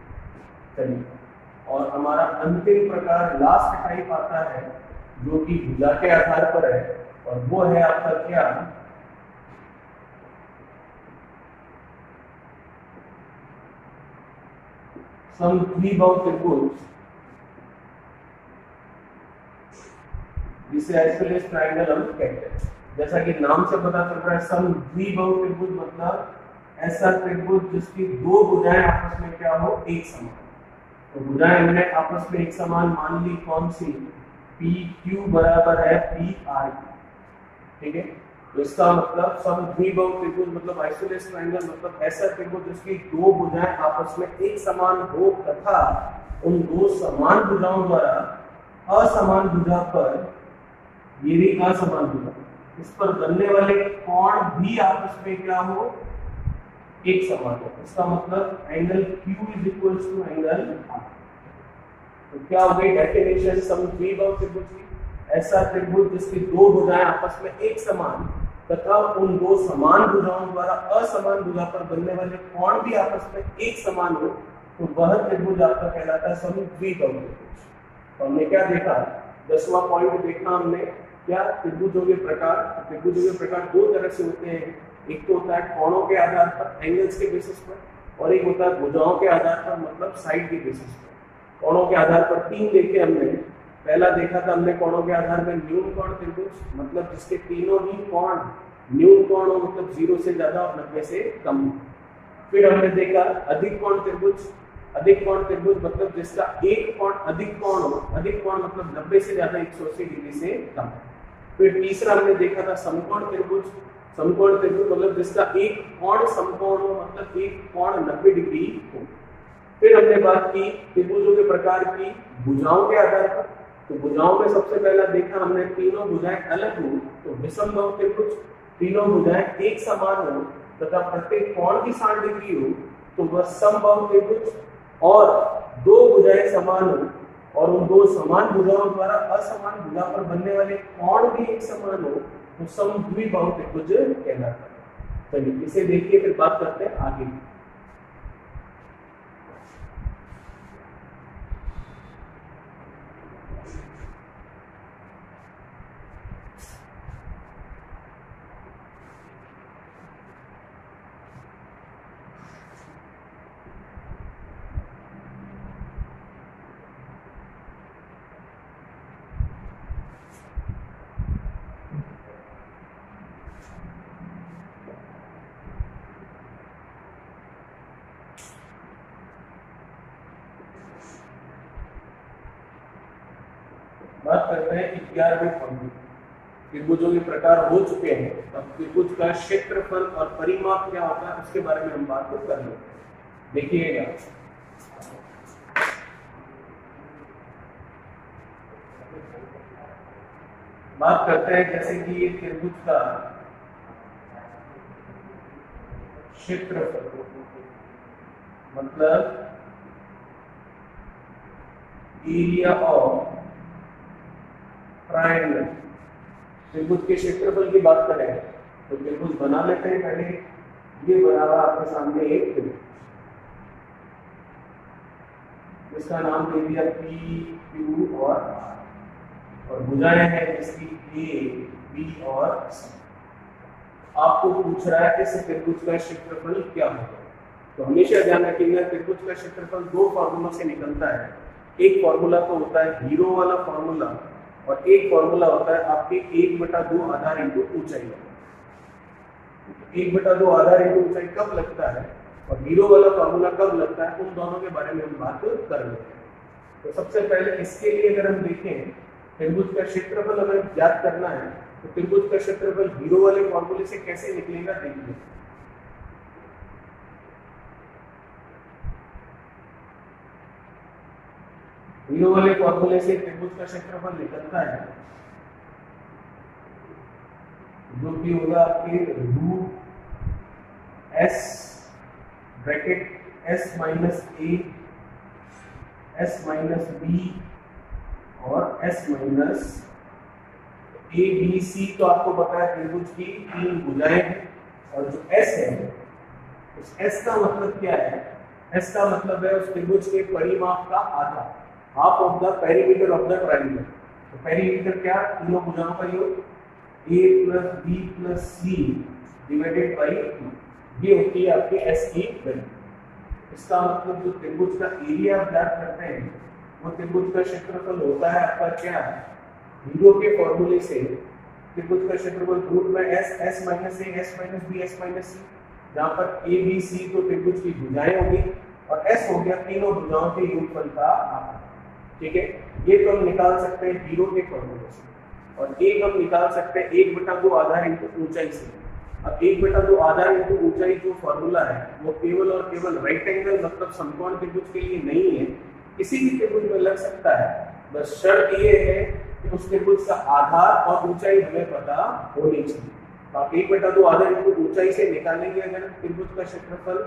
चलिए, और हमारा अंतिम प्रकार लास्ट टाइप आता है जो कि भुजा के आधार पर है, और वो है आपका क्या, समद्विबाहु त्रिभुज, जिसे आइसोलेस ट्रायंगल हम कहते हैं। जैसा कि नाम से पता चल रहा है समद्विबाहु त्रिभुज मतलब ऐसा त्रिभुज जिसकी दो भुजाएं आपस में क्या हो, एक समान। तो भुजाएं हमने आपस में एक समान मान ली, कौन सी, पी क्यू बराबर है पी आर की, ठीक है। तो इसका मतलब समद्विबाहु त्रिभुज मतलब आइसोलेस ट्रायंगल मतलब ऐसा त्रिभुज जिसकी दो भुजाएं आपस में एक समान हो तथा उन दो समान भुजाओं द्वारा असमान भुजा पर, ये भी असमान भुजा, इस पर बनने वाले कोण भी आपस में क्या हो, एक समान हो। इसका मतलब angle Q is equals to angle R। तो क्या हो गई डेफिनेशन समद्विबाहु त्रिभुज की, ऐसा त्रिभुज जिसकी दो भुजाएं आपस में एक समान तथा उन दो समान भुजाओं द्वारा असमान भुजा पर बनने वाले कोण भी आपस में एक समान हो, तो वह त्रिभुज आपका कहलाता है समद्विबाहु त्रिभुज। तो हमने क्या देखा, 10वां पॉइंट देखा हमने, क्या त्रिभुजों के प्रकार। त्रिभुजों के प्रकार दो तरह से होते हैं, एक तो होता है कोणों के आधार पर एंगल्स के बेसिस पर, और एक होता है भुजाओं के आधार पर मतलब साइड के बेसिस पर। कोणों के आधार पर तीन देखे हमने। पहला देखा था हमने कोणों के आधार में न्यून कोण त्रिभुज मतलब जिसके तीनों ही कोण न्यून कोण हो मतलब 0 से ज्यादा और 90 से कम। फिर हमने देखा अधिक कोण त्रिभुज। अधिक कोण त्रिभुज मतलब जिसका एक कोण अधिक कोण हो, अधिक कोण मतलब 90 से ज्यादा 180 डिग्री से कम। फिर तीसरा हमने देखा था समकोण त्रिभुज। समकोण त्रिभुज मतलब जिसका एक कोण समकोण हो मतलब एक कोण 90 डिग्री हो। फिर हमने बात की त्रिभुजों के प्रकार की भुजाओं के आधार पर। तो भुजाओं में सबसे पहला देखा हमने तीनों भुजाएं अलग हो तो विषमबाहु त्रिभुज। तीनों भुजाएं एक समान हो तथा प्रत्येक कोण की 60 डिग्री हो तो वह समबाहु त्रिभुज, और दो भुजाएं समान हो और उन दो समान भुजाओं द्वारा असमान भुजा पर बनने वाले कोण भी एक समान हो तो समद्विबाहु त्रिभुज कहलाता है। चलिए इसे देखिए, फिर बात करते हैं आगे। बात करते हैं 11वें फॉर्मूले। त्रिभुजों के प्रकार हो चुके हैं, अब त्रिभुज का क्षेत्रफल और परिमाप क्या होता है उसके बारे में हम बात कर लेते हैं। देखिएगा, बात करते हैं जैसे कि ये त्रिभुज का क्षेत्रफल मतलब एरिया ऑफ ट्रायंगल। त्रिभुज के क्षेत्रफल की बात करें तो त्रिभुज बना लेते हैं। पहले ये बना हुआ आपके सामने एक त्रिभुज, इसका नाम दे दिया P, Q और R, और भुजाएं हैं जिसकी A, B और C। आपको पूछ रहा है इस त्रिभुज का क्षेत्रफल क्या होगा, तो हमेशा ध्यान रखिएगा त्रिभुज का क्षेत्रफल दो फॉर्मूला से निकलता है। एक फॉर्मूला तो होता है हीरो वाला फॉर्मूला, और एक फॉर्मूला होता है आपके 1/2 आधार इंटू ऊंचाई वाला। 1/2 आधार इंटू ऊंचाई कब लगता है और हीरो वाला फॉर्मूला कब लगता है, उन दोनों के बारे में हम बात कर लेते हैं। तो सबसे पहले इसके लिए अगर हम देखें त्रिभुज का क्षेत्रफल हमें ज्ञात करना है, तो त्रिभुज का क्षेत्रफल हीरो वाले फॉर्मूले से कैसे निकलेगा देखिए। हीरो वाले फॉर्मूले से त्रिभुज का क्षेत्रफल निकलता है जो कि होगा आपके root S bracket S minus A, S minus B और S minus A B C। तो आपको पता है त्रिभुज की 3 भुजाएं हैं, और जो S है उस S का मतलब क्या है, S का मतलब है उस त्रिभुज के परिमाप का आधा, half of the perimeter of the triangle. तो पेरीमीटर क्या, तीनों भुजाओं का योग A plus B plus C divided by 2, ये होती है आपकी S की वैल्यू। इसका मतलब जो त्रिभुज का एरिया आप ज्ञात करते हैं वो त्रिभुज का क्षेत्रफल होता है आपका क्या, हीरो के फॉर्मूले से त्रिभुज का क्षेत्रफल रूट में S, S minus A, S minus B, S minus C, जहाँ पर A B C तो त्रिभुज की भुजाएं होगी और S हो गया तीनों भुजाओं के योगफल का आधा। ठीक है, ये तो हम निकाल सकते हैं हीरो के फॉर्मूले से, और एक हम निकाल सकते हैं 1/2 आधार इंटू ऊंचाई से। अब 1/2 आधार इंटू ऊंचाई जो फॉर्मूला है वो केवल और केवल राइट एंगल मतलब समकोण त्रिभुज के लिए नहीं है, किसी भी त्रिभुज में लग सकता है। बस शर्त ये है कि उस त्रिभुज का आधार और ऊंचाई हमें पता होनी चाहिए। तो आप 1/2 आधार इंटू ऊंचाई से निकालेंगे अगर त्रिभुज का क्षेत्रफल,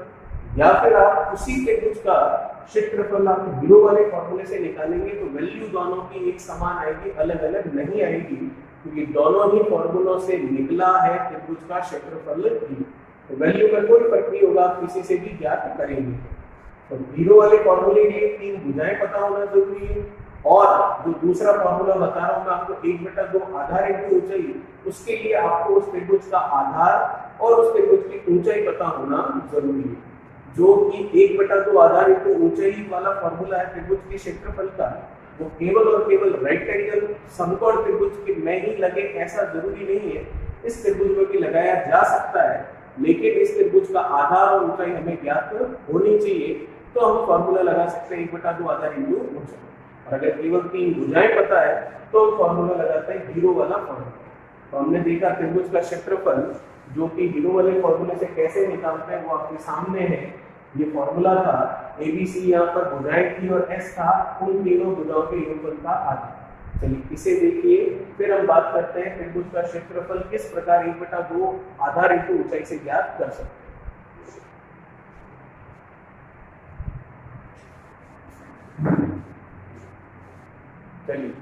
या फिर आप उसी त्रिभुज का क्षेत्रफल आप हीरो वाले फॉर्मूले से निकालेंगे तो वैल्यू दोनों की एक समान आएगी, अलग अलग नहीं आएगी, क्योंकि दोनों ही फॉर्मूलों से निकला है त्रिभुज का क्षेत्रफल ही। तो वैल्यू का कोई फर्क नहीं होगा, आप किसी से भी ज्ञात करेंगे। तो हीरो वाले फॉर्मूले के लिए 3 भुजाएं पता होना जरूरी है, और जो दूसरा फॉर्मूला बता रहा हूं मैं आपको 1/2 आधार इंटू ऊंचाई, उसके लिए आपको उस त्रिभुज का आधार और उस त्रिभुज की ऊंचाई पता होना जरूरी है। जो कि 1/2 आधार इंटू ऊंचाई वाला फॉर्मूला है त्रिभुज के क्षेत्रफल का, वो केवल और केवल राइट एंगल समकोण त्रिभुज के में ही लगे ऐसा जरूरी नहीं है, इस त्रिभुज में भी लगाया जा सकता है, लेकिन इस त्रिभुज का आधार और ऊंचाई हमें ज्ञात होनी चाहिए। तो हम फॉर्मूला लगा सकते हैं 1/2 आधार इंटू ऊंचाई, और अगर केवल 3 भुजाएं पता है तो हम फॉर्मूला लगाते हैं हीरो वाला फॉर्मूला। तो हमने देखा त्रिभुज का क्षेत्रफल जो कि हीरो वाले फॉर्मूले से कैसे निकालते हैं वो आपके सामने है। ये फॉर्मूला था ABC, यहाँ पर भुजाएं थी और S था, उन तीनों भुजाओं के योगफल का आधा। चलिए इसे देखिए, फिर हम बात करते हैं त्रिभुज का क्षेत्रफल किस प्रकार 1/2 आधार इंटू ऊंचाई से ज्ञात कर सकते हैं। चलिए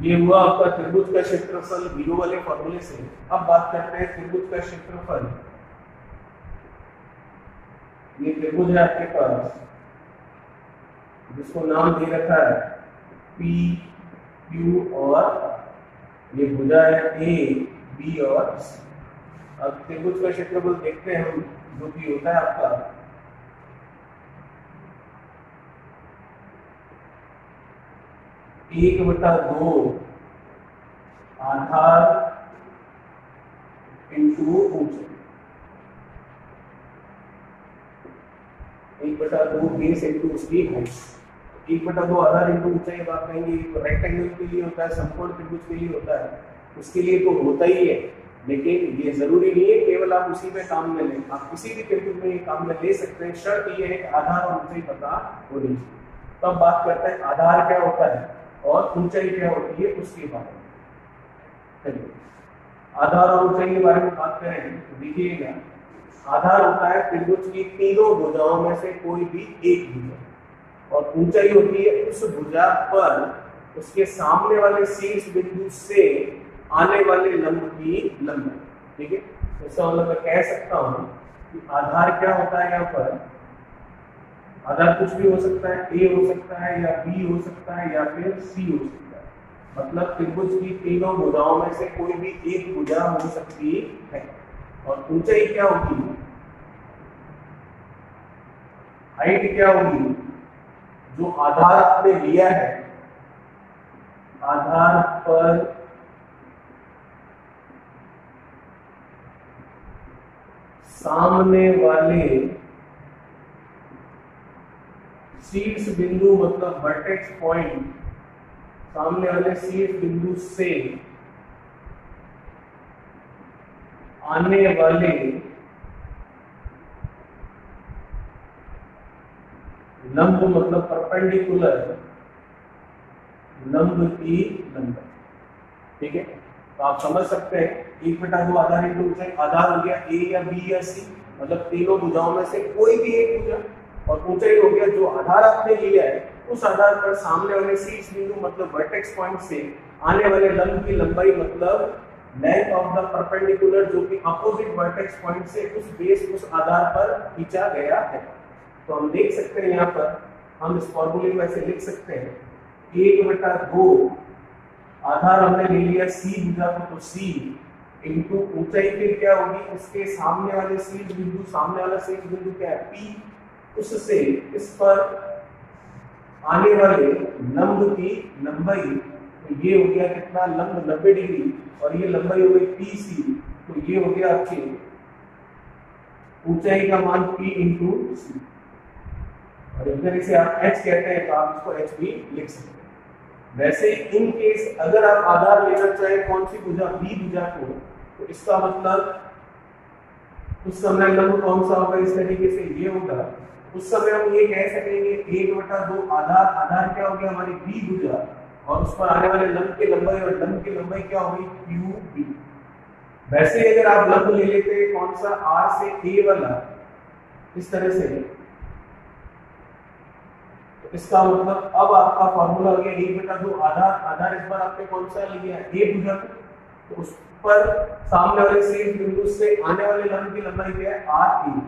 ये हुआ आपका त्रिभुज का क्षेत्रफल जीरो वाले फॉर्मूले से। अब बात करते हैं त्रिभुज का क्षेत्रफल। ये त्रिभुज है आपके पास जिसको नाम दे रखा है पी क्यू और ये भुजा है ए बी और सी। अब त्रिभुज का क्षेत्रफल देखते हैं हम, जो कि होता है आपका 1/2 आधार इंटू ऊंचाई। 1/2 बेस इंटू उसकी हाइट। 1/2 आधार इंटू ऊंचाई। अब आप कहेंगे रेक्टेंगल के लिए होता है, समकोण त्रिभुज के लिए होता है, उसके लिए तो होता ही है, लेकिन ये जरूरी नहीं है केवल आप उसी में काम में लें, आप किसी भी त्रिभुज में ये काम में ले सकते हैं। शर्त ये है कि आधार और ऊंचाई पता होनी चाहिए। तो अब बात करते हैं आधार क्या होता है और ऊंचाई क्या होती है उसके बारे में। चलिए आधार और ऊंचाई के बारे में बात करें तो देखिएगा, आधार होता है त्रिभुज की तीनों भुजाओं में से कोई भी एक भुजा, और ऊंचाई होती है उस भुजा पर उसके सामने वाले शीर्ष बिंदु से आने वाले लंब की लंबाई। ठीक है, इसका मतलब मैं कह सकता हूं कि आधार क्या होता है। यहाँ पर आधार कुछ भी हो सकता है, ए हो सकता है या बी हो सकता है या फिर सी हो सकता है। मतलब त्रिभुज की तीनों भुजाओं में से कोई भी एक भुजा हो सकती है। और ऊंचाई क्या होगी, हाइट क्या होगी, जो आधार आपने लिया है, आधार पर सामने वाले शीर्ष बिंदु मतलब वर्टेक्स पॉइंट, सामने वाले शीर्ष बिंदु से आने वाले लंब मतलब परपेंडिकुलर लंब की लंबाई। ठीक है, तो आप समझ सकते हैं 1/2 आधार इंटू ऊंचाई। आधार हो गया ए या बी या सी, मतलब तीनों भुजाओं में से कोई भी एक भुजा, और ऊंचाई हो गया जो आधार आपने लिया है उस आधार पर सामने वाले शीर्ष बिंदु मतलब वर्टेक्स पॉइंट से आने वाले लंब की लंबाई, मतलब लेंथ ऑफ द परपेंडिकुलर जो कि अपोजिट वर्टेक्स पॉइंट से उस बेस उस आधार पर खींचा गया है। तो हम देख सकते हैं यहाँ पर हम इस फॉर्मूले को ऐसे लिख सकते हैं 1/2 आधार हमने ले लिया सी भुजा को, तो सी इंटू ऊंचाई फिर क्या होगी, उसके सामने वाले शीर्ष बिंदु, सामने वाला शीर्ष बिंदु क्या है पी, उससे इस पर आने वाले लंब की लंबाई। तो ये हो गया कितना, लंब 90 डिग्री, और ये लंबाई हो गई पी सी। तो ये हो गया आपके ऊंचाई का मान पी इंटू सी, और इधर इसे आप h कहते हैं तो आप इसको h भी लिख सकते हैं। वैसे इन केस अगर आप आधार लेना चाहें कौन सी भुजा, बी भुजा को, तो इसका मतलब उस समय लंब कौन सा होगा, इस तरीके से ये होगा। उस समय हम ये कह सकेंगे 1/2 आधार, आधार क्या हो गया हमारी बी भुजा, और उस पर आने वाले लंब की लंबाई, और लंब की लंबाई क्या होगी क्यू बी। वैसे अगर आप लंब ले लेते हैं कौन सा, आर से ए वाला, इस तरह से, तो इसका मतलब अब आपका फॉर्मूला हो गया 1/2 आधार। आधार इस बार आपने कौन सा लिया है, ए भुजा, तो उस पर सामने वाले शीर्ष बिंदु से आने वाले लंब की लंबाई क्या है आर ई।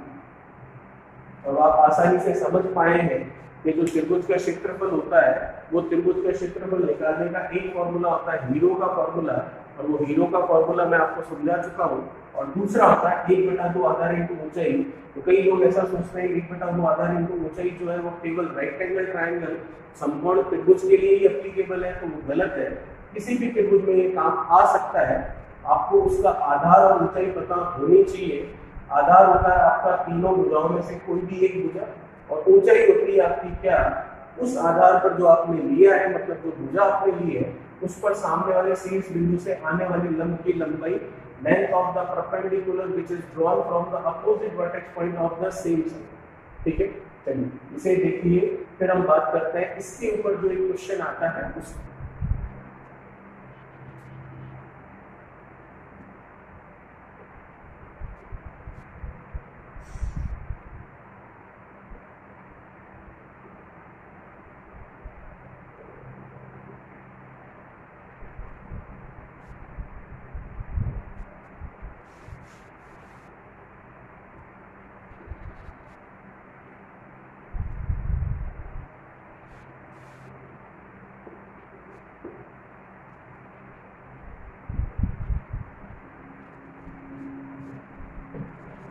अब आप आसानी से समझ पाए हैं कि जो त्रिभुज का क्षेत्रफल होता है वो त्रिभुज का क्षेत्रफल निकालने का एक फॉर्मूला होता है हीरो का फॉर्मूला, और वो हीरो का फॉर्मूला मैं आपको समझा चुका हूँ। और दूसरा होता है 1/2 आधार इंटू ऊंचाई। तो कई लोग ऐसा सोचते हैं 1/2 आधार इंटू ऊंचाई जो है वो केवल रेक्टेंगल, ट्रायंगल, समकोण त्रिभुज के लिए ही एप्लीकेबल है, तो वो गलत है। किसी भी त्रिभुज में ये काम आ सकता है। आपको उसका आधार और ऊंचाई पता होनी चाहिए। आधार होता है आपका तीनों भुजाओं में से कोई भी एक भुजा, और ऊंचाई होती है आपकी क्या, उस आधार पर जो आपने लिया है, मतलब जो भुजा आपने ली है, उस पर सामने वाले शीर्ष बिंदु से आने वाली लंब की लंबाई length of the perpendicular which is drawn from the opposite vertex point of the same side. ठीक है, चलिए इसे देखिए, फिर हम बात करते हैं इसके ऊपर जो एक क्वेश्चन आता है उस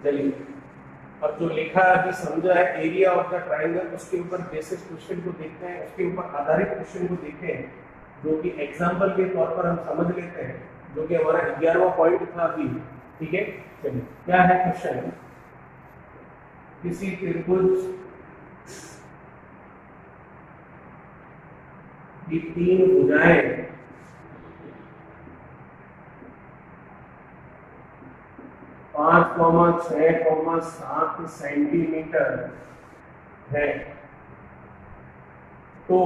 चलिए, अब जो लिखा है अभी समझा है एरिया ऑफ द ट्रायंगल, उसके ऊपर बेसिक क्वेश्चन को देखते हैं, उसके ऊपर आधारित क्वेश्चन को देखते हैं, जो कि एग्जांपल के तौर पर हम समझ लेते हैं, जो कि हमारा 11वां पॉइंट था अभी। ठीक है, चलिए क्या है क्वेश्चन, किसी त्रिभुज की 3 भुजाएं 5,6,7 सेंटीमीटर है। तो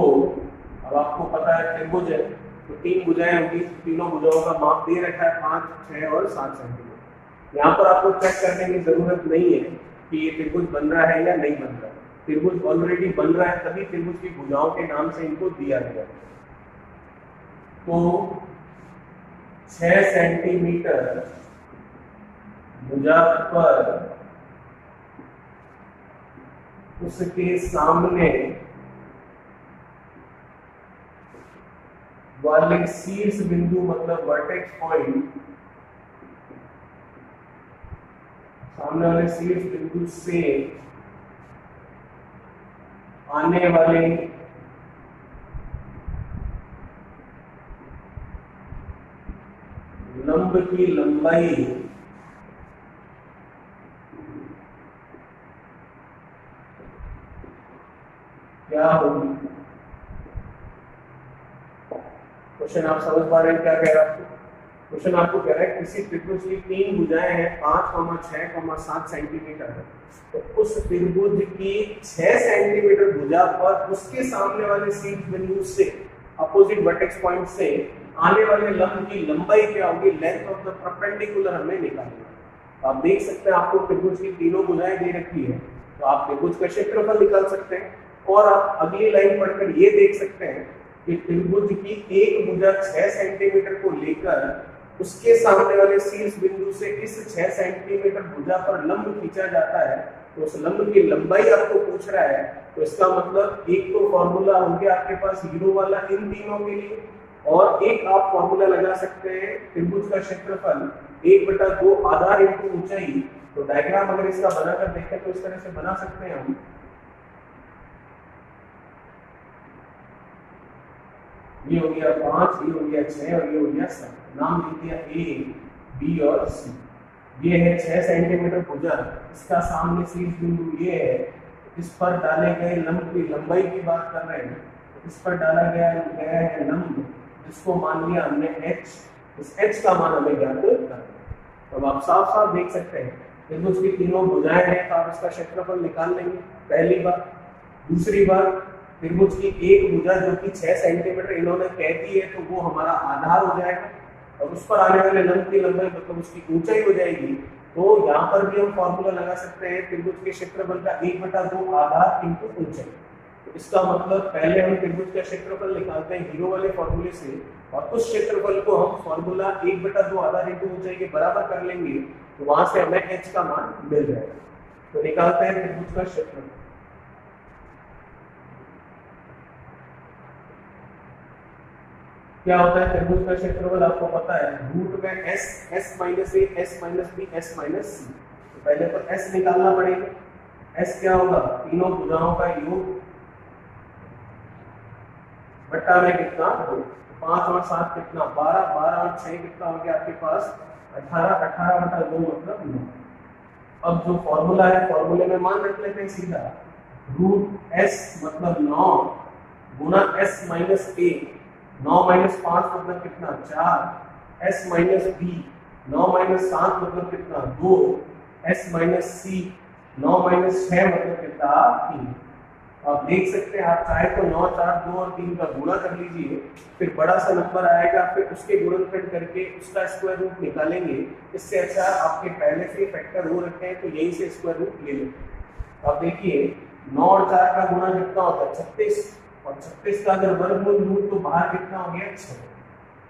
अब आपको पता है त्रिभुज है, तो 3 भुजाएं होंगी, तीनों भुजाओं का माप दे रखा है 5, 6 और 7 सेंटीमीटर। यहाँ पर आपको चेक करने की जरूरत नहीं है कि ये त्रिभुज बन रहा है या नहीं बन रहा है, त्रिभुज ऑलरेडी बन रहा है, तभी त्रिभुज की भुजाओं के नाम से इनको दिया गया। तो 6 सेंटीमीटर भुजा पर उसके सामने वाले शीर्ष बिंदु, मतलब वर्टेक्स पॉइंट, सामने वाले शीर्ष बिंदु से आने वाले लंब की लंबाई क्या होगी। क्वेश्चन आप समझ पा रहे हैं क्या कह रहा है आपको? क्वेश्चन आपको कह रहा है किसी त्रिभुज की 3 भुजाएं हैं 5, 6, 7 सेंटीमीटर है, तो उस त्रिभुज की 6 सेंटीमीटर भुजा पर उसके सामने वाले शीर्ष बिंदु से अपोजिट वर्टेक्स पॉइंट से आने वाले लंब की लंबाई क्या होगी, लेंथ ऑफ द परपेंडिकुलर हमें निकालना है। तो आप देख सकते हैं आपको त्रिभुज की तीनों भुजाएं दे रखी है, तो आप त्रिभुज का क्षेत्रफल निकाल सकते हैं, और आप अगली लाइन पढ़कर ये देख सकते हैं कि त्रिभुज की एक भुजा 6 सेंटीमीटर को लेकर उसके सामने वाले शीर्ष बिंदु से इस 6 सेंटीमीटर भुजा पर लंब खींचा जाता है, तो उस लंब की लंबाई आपको पूछ रहा है। तो इसका मतलब एक तो फॉर्मूला हो गया आपके पास हीरो वाला इन तीनों के लिए, और एक आप फॉर्मूला लगा सकते हैं त्रिभुज का क्षेत्रफल 1/2 आधार इंटू ऊंचाई। तो डायग्राम अगर इसका बनाकर देखें तो इस तरह से बना सकते हैं हम, ये हो गया 5, ये हो गया 6 और ये हो गया 7। नाम लिख दिया ए, बी और सी। ये है 6 सेंटीमीटर भुजा, इसका सामने शीर्ष बिंदु ये है, इस पर डाले गए लंब की लंबाई की बात कर रहे हैं, इस पर डाला गया है लंब, इसको मान लिया हमने h, इस h का मान हमें ज्ञात करना है। तो अब आप साफ साफ देख सकते हैं त्रिभुज की तीनों भुजाएं हैं, तो आप इसका क्षेत्रफल निकाल लेंगे, पहली बात। दूसरी बात, त्रिभुज की एक भुजा जो कि 6 सेंटीमीटर इन्होंने कह दी है, तो वो हमारा आधार हो जाएगा, और उस पर आने वाले लंब की लंबाई मतलब उसकी ऊंचाई हो जाएगी। तो यहाँ पर भी हम फॉर्मूला लगा सकते हैं त्रिभुज के क्षेत्रफल का 1/2 आधार इंटू ऊंचाई। तो इसका मतलब पहले हम त्रिभुज का क्षेत्रफल निकालते हैं हीरो वाले फॉर्मूले से, और उस क्षेत्रफल को हम फॉर्मूला 1/2 आधार इंटू ऊंचाई के बराबर कर लेंगे, तो वहां से हमें h का मान मिल जाएगा। तो निकालते हैं त्रिभुज का क्षेत्रफल। क्या होता है त्रिभुज का क्षेत्रफल, आपको पता है रूट में s minus a, s minus b, s minus c। तो पहले तो s निकालना पड़ेगा। s क्या होगा, तीनों भुजाओं का योग बट्टा में कितना 2, 5 और 7 कितना 12, 12 और 6 कितना हो गया आपके पास 18, 18/2 मतलब 9। अब जो फॉर्मूला है, फॉर्मूले में मान रख लेते हैं सीधा, रूट s मतलब 9 गुना s माइनस a, 9 माइनस 5 मतलब कितना 4, s माइनस b 9 माइनस 7 मतलब कितना 2, s माइनस c 9 माइनस 6 मतलब कितना 3। आप देख सकते हैं, आप चाहे तो 9, 4, 2 और 3 का गुणा कर लीजिए, फिर बड़ा सा नंबर आएगा, फिर उसके गुणनखंड करके उसका स्क्वायर रूट निकालेंगे। इससे अच्छा आपके पहले से फैक्टर हो रखे हैं तो यही से स्क्वायर रूट ले लेते हैं। अब देखिए 9 और 4 का गुणा कितना होता है 36, और 36 का अगर वर्गमूल लूं तो बाहर कितना हो गया 6।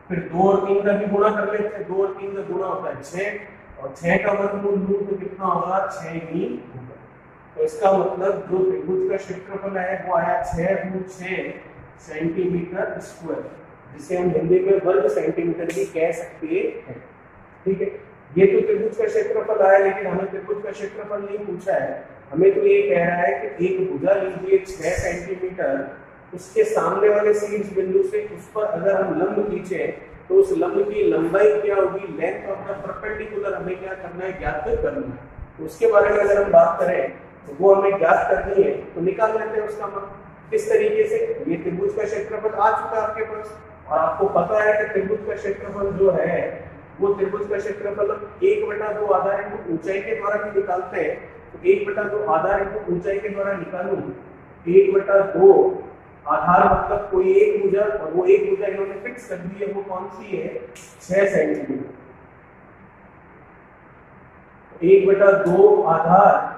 फिर 2 और 3 का भी गुणा कर लेते हैं, 2 और 3 का गुणा होता है 6, और 6 का वर्गमूल लूं तो कितना होगा 6 ही होगा। तो इसका मतलब जो त्रिभुज का क्षेत्रफल है वो आया 6√6 सेंटीमीटर स्क्वायर, जिसे हम हिंदी में वर्ग सेंटीमीटर भी कह सकते हैं। ठीक है, ये तो त्रिभुज का क्षेत्रफल आया, लेकिन हमें त्रिभुज का क्षेत्रफल नहीं पूछा है, हमें तो ये कह रहा है कि एक भुजा लीजिए 6 सेंटीमीटर, उसके सामने वाले शीर्ष बिंदु से उस पर अगर हम लंब खींचे तो उस लंब की लंबाई क्या होगी, लेंथ ऑफ द परपेंडिकुलर हमें क्या करना है, ज्ञात करना है। तो उसके बारे में अगर हम बात करें तो वो हमें ज्ञात करनी है, तो निकाल लेते हैं उसका मान। किस तरीके से, ये त्रिभुज का क्षेत्रफल आ चुका है आपके पास, और आपको पता है कि त्रिभुज का क्षेत्रफल जो है वो त्रिभुज का क्षेत्रफल 1/2 आधार इंटू ऊंचाई के द्वारा भी निकालते हैं। तो 1/2 आधार इंटू ऊंचाई के द्वारा निकालूं, 1/2 आधार मतलब कोई एक भुजा, और वो एक भुजा इन्होंने फिक्स कर दी है, वो कौन सी है 6 सेंटीमीटर। 1/2 आधार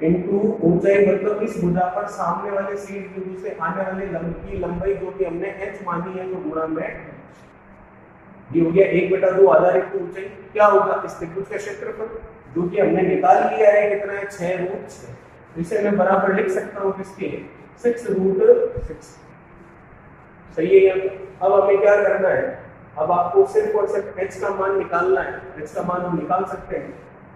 इनटू ऊंचाई मतलब इस भुजा पर सामने वाले शीर्ष बिंदु से आने वाले लंब की लंबाई जो कि हमने h मानी है तो गुणा में ये हो गया 1/2 आधार इनटू ऊंचाई। क्या होगा इस त्रिभुज का क्षेत्रफल जो कि हमने निकाल लिया है, कितना है 6√6। इसे मैं बराबर लिख सकता हूँ किसके 6√6। सही है। अब हमें क्या करना है, अब आपको सिर्फ और सिर्फ h का मान निकालना है। h का मान हम निकाल सकते हैं,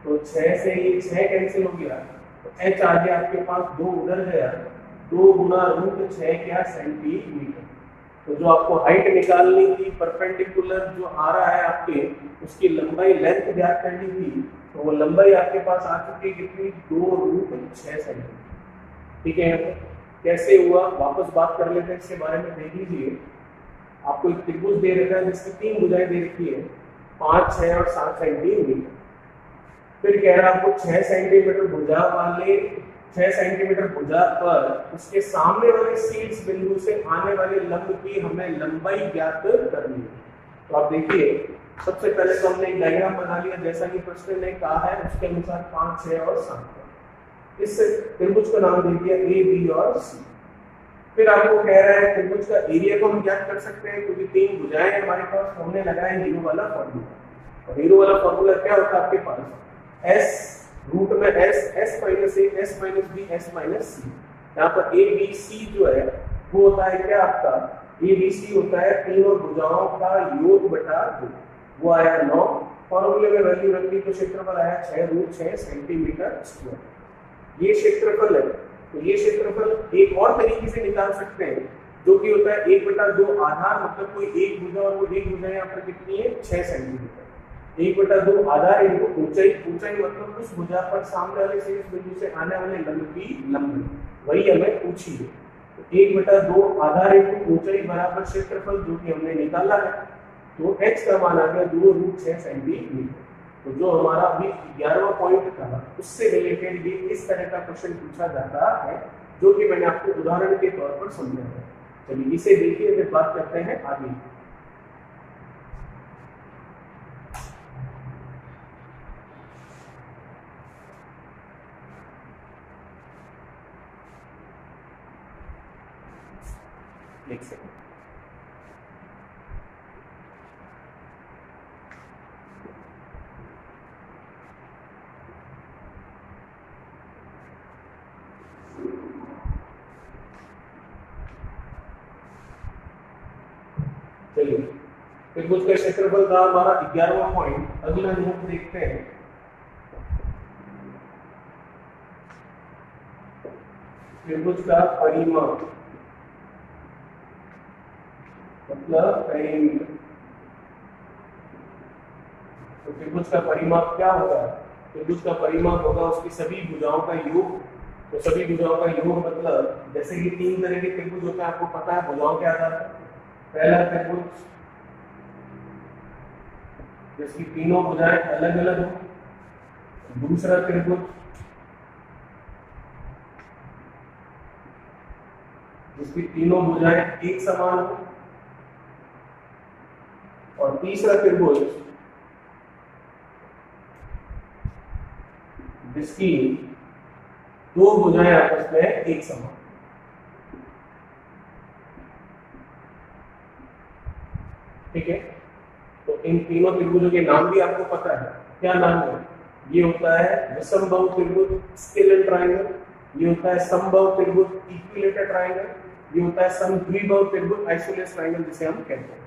तो 6 से ये 6 कैंसिल हो गया, तो h आ गया आपके पास 2 उधर गया, 2 गुना √6 क्या सेंटीमीटर। तो जो आपको हाइट निकालनी थी परपेंडिकुलर जो आ रहा है आपके, उसकी लंबाई लेंथ ज्ञात करनी थी, तो वो लंबाई आपके पास आ चुकी है कितनी 2√6 सेंटीमीटर। ठीक है, कैसे हुआ वापस बात कर लेते हैं इसके बारे में। देख लीजिए, आपको एक त्रिभुज दे रखा है जिसकी 3 भुजाएं दे रखी है, 5, 6 और 7 सेंटीमीटर। फिर कह रहा है आपको 6 सेंटीमीटर भुजा वाले 6 सेंटीमीटर भुजा पर उसके सामने वाले शीर्ष बिंदु से आने वाले लंब की हमें लंबाई ज्ञात करनी है। तो आप देखिए, सबसे पहले तो हमने एक डायग्राम बना लिया जैसा कि प्रश्न ने कहा है, उसके अनुसार 5, 6 और 7 इस त्रिभुज का नाम दे दिया ए, बी और सी। फिर आपको कह रहा है त्रिभुज का एरिया को हम ज्ञात कर सकते हैं, क्योंकि 3 भुजाएं हैं हमारे पास, हमने लगाया हीरो वाला फॉर्मूला। और हीरो वाला फॉर्मूला क्या होता है आपके पास, s रूट में s minus a, s minus b, s minus c। यहाँ पर a b c जो है वो होता है क्या आपका, a b c होता है तीनों भुजाओं का योग बटा 2, वो आया 9। फॉर्मूले में वैल्यू रख दी तो क्षेत्रफल आया 6√6 सेंटीमीटर स्क्वायर। ये क्षेत्रफल है। तो ये क्षेत्रफल एक और तरीके से निकाल सकते हैं, जो कि होता है 1/2 आधार मतलब कोई एक भुजा, और वो एक भुजा यहाँ पर कितनी है 6 सेंटीमीटर। 1/2 आधार इनटू ऊंचाई, ऊंचाई मतलब उस भुजा पर सामने वाले शीर्ष बिंदु से आने वाले लंब की लंबाई, वही हमें पूछी है। तो 1/2 आधार इनटू ऊंचाई बराबर क्षेत्रफल जो कि हमने निकाला है, तो h का मान आ गया 2√6 सेंटीमीटर। तो जो हमारा अभी 11वां पॉइंट था उससे रिलेटेड भी इस तरह का क्वेश्चन पूछा जाता है, जो कि मैंने आपको उदाहरण के तौर पर समझाया। चलिए इसे देखिए, फिर बात करते हैं आगे। एक सेकंड, चलिए त्रिभुज का क्षेत्रफल था हमारा 11वां पॉइंट। अगला नोट देखते हैं। त्रिभुज का परिमाप मतलब पेरीमीटर। तो त्रिभुज का परिमाप क्या होगा, त्रिभुज का परिमाप होगा उसकी सभी भुजाओं का योग तो सभी भुजाओं का योग मतलब जैसे कि 3 तरह के त्रिभुज होते हैं, आपको पता है भुजाओं के आधार पर। पहला त्रिभुज जिसकी तीनों भुजाएं अलग अलग हो। दूसरा त्रिभुज जिसकी तीनों भुजाएं एक समान हो। और तीसरा त्रिभुज जिसकी दो भुजाएं आपस में एक समान। ठीक है, तो इन तीनों त्रिभुजों के नाम भी आपको पता है। क्या नाम है? ये होता है विषमबाहु त्रिभुज स्केलर ट्रायंगल, ये होता है समबाहु त्रिभुज इक्विलेटरल ट्रायंगल, ये होता है समद्विबाहु त्रिभुज आइसोसेलेस ट्रायंगल जिसे हम कहते हैं।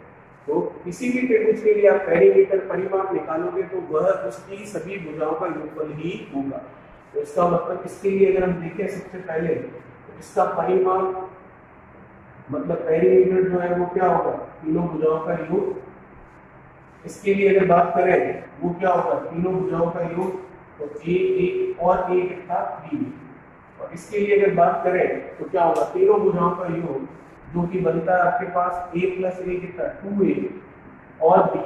तो किसी भी त्रिभुज के लिए आप पेरीमीटर परिमाप निकालोगे तो वह उसकी सभी भुजाओं का योगफल ही होगा। तो इसका मतलब इसके लिए अगर हम देखें सबसे पहले तो इसका परिमाप मतलब पेरीमीटर जो है वो क्या होगा? तीनों भुजाओं का योग। इसके लिए अगर बात करें वो क्या होगा? तीनों भुजाओं का योग। तो a और a कितना b। और इसके लिए अगर बात करें तो क्या होगा? तीनों भुजाओं का योग जो कि बनता है आपके पास a प्लस a कितना 2a और b।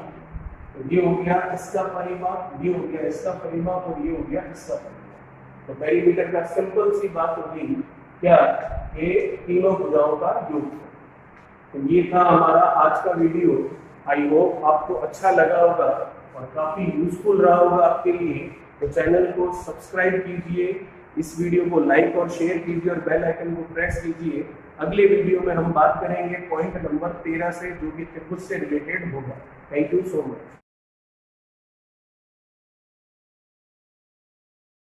तो ये हो गया इसका परिमाप, ये हो गया इसका परिमाप और ये हो गया इसका परिमाप। तो पेरीमीटर का सिंपल सी बात होगी क्या? ये तीनों भुजाओं का योग। तो ये था हमारा आज का वीडियो। आई होप आपको अच्छा लगा होगा और काफी यूजफुल रहा होगा आपके लिए। तो चैनल को सब्सक्राइब कीजिए, इस वीडियो को लाइक और शेयर कीजिए और बेल आइकन को प्रेस कीजिए। अगले वीडियो में हम बात करेंगे पॉइंट नंबर 13 से, जो कि त्रिभुज से रिलेटेड होगा। Thank you so much.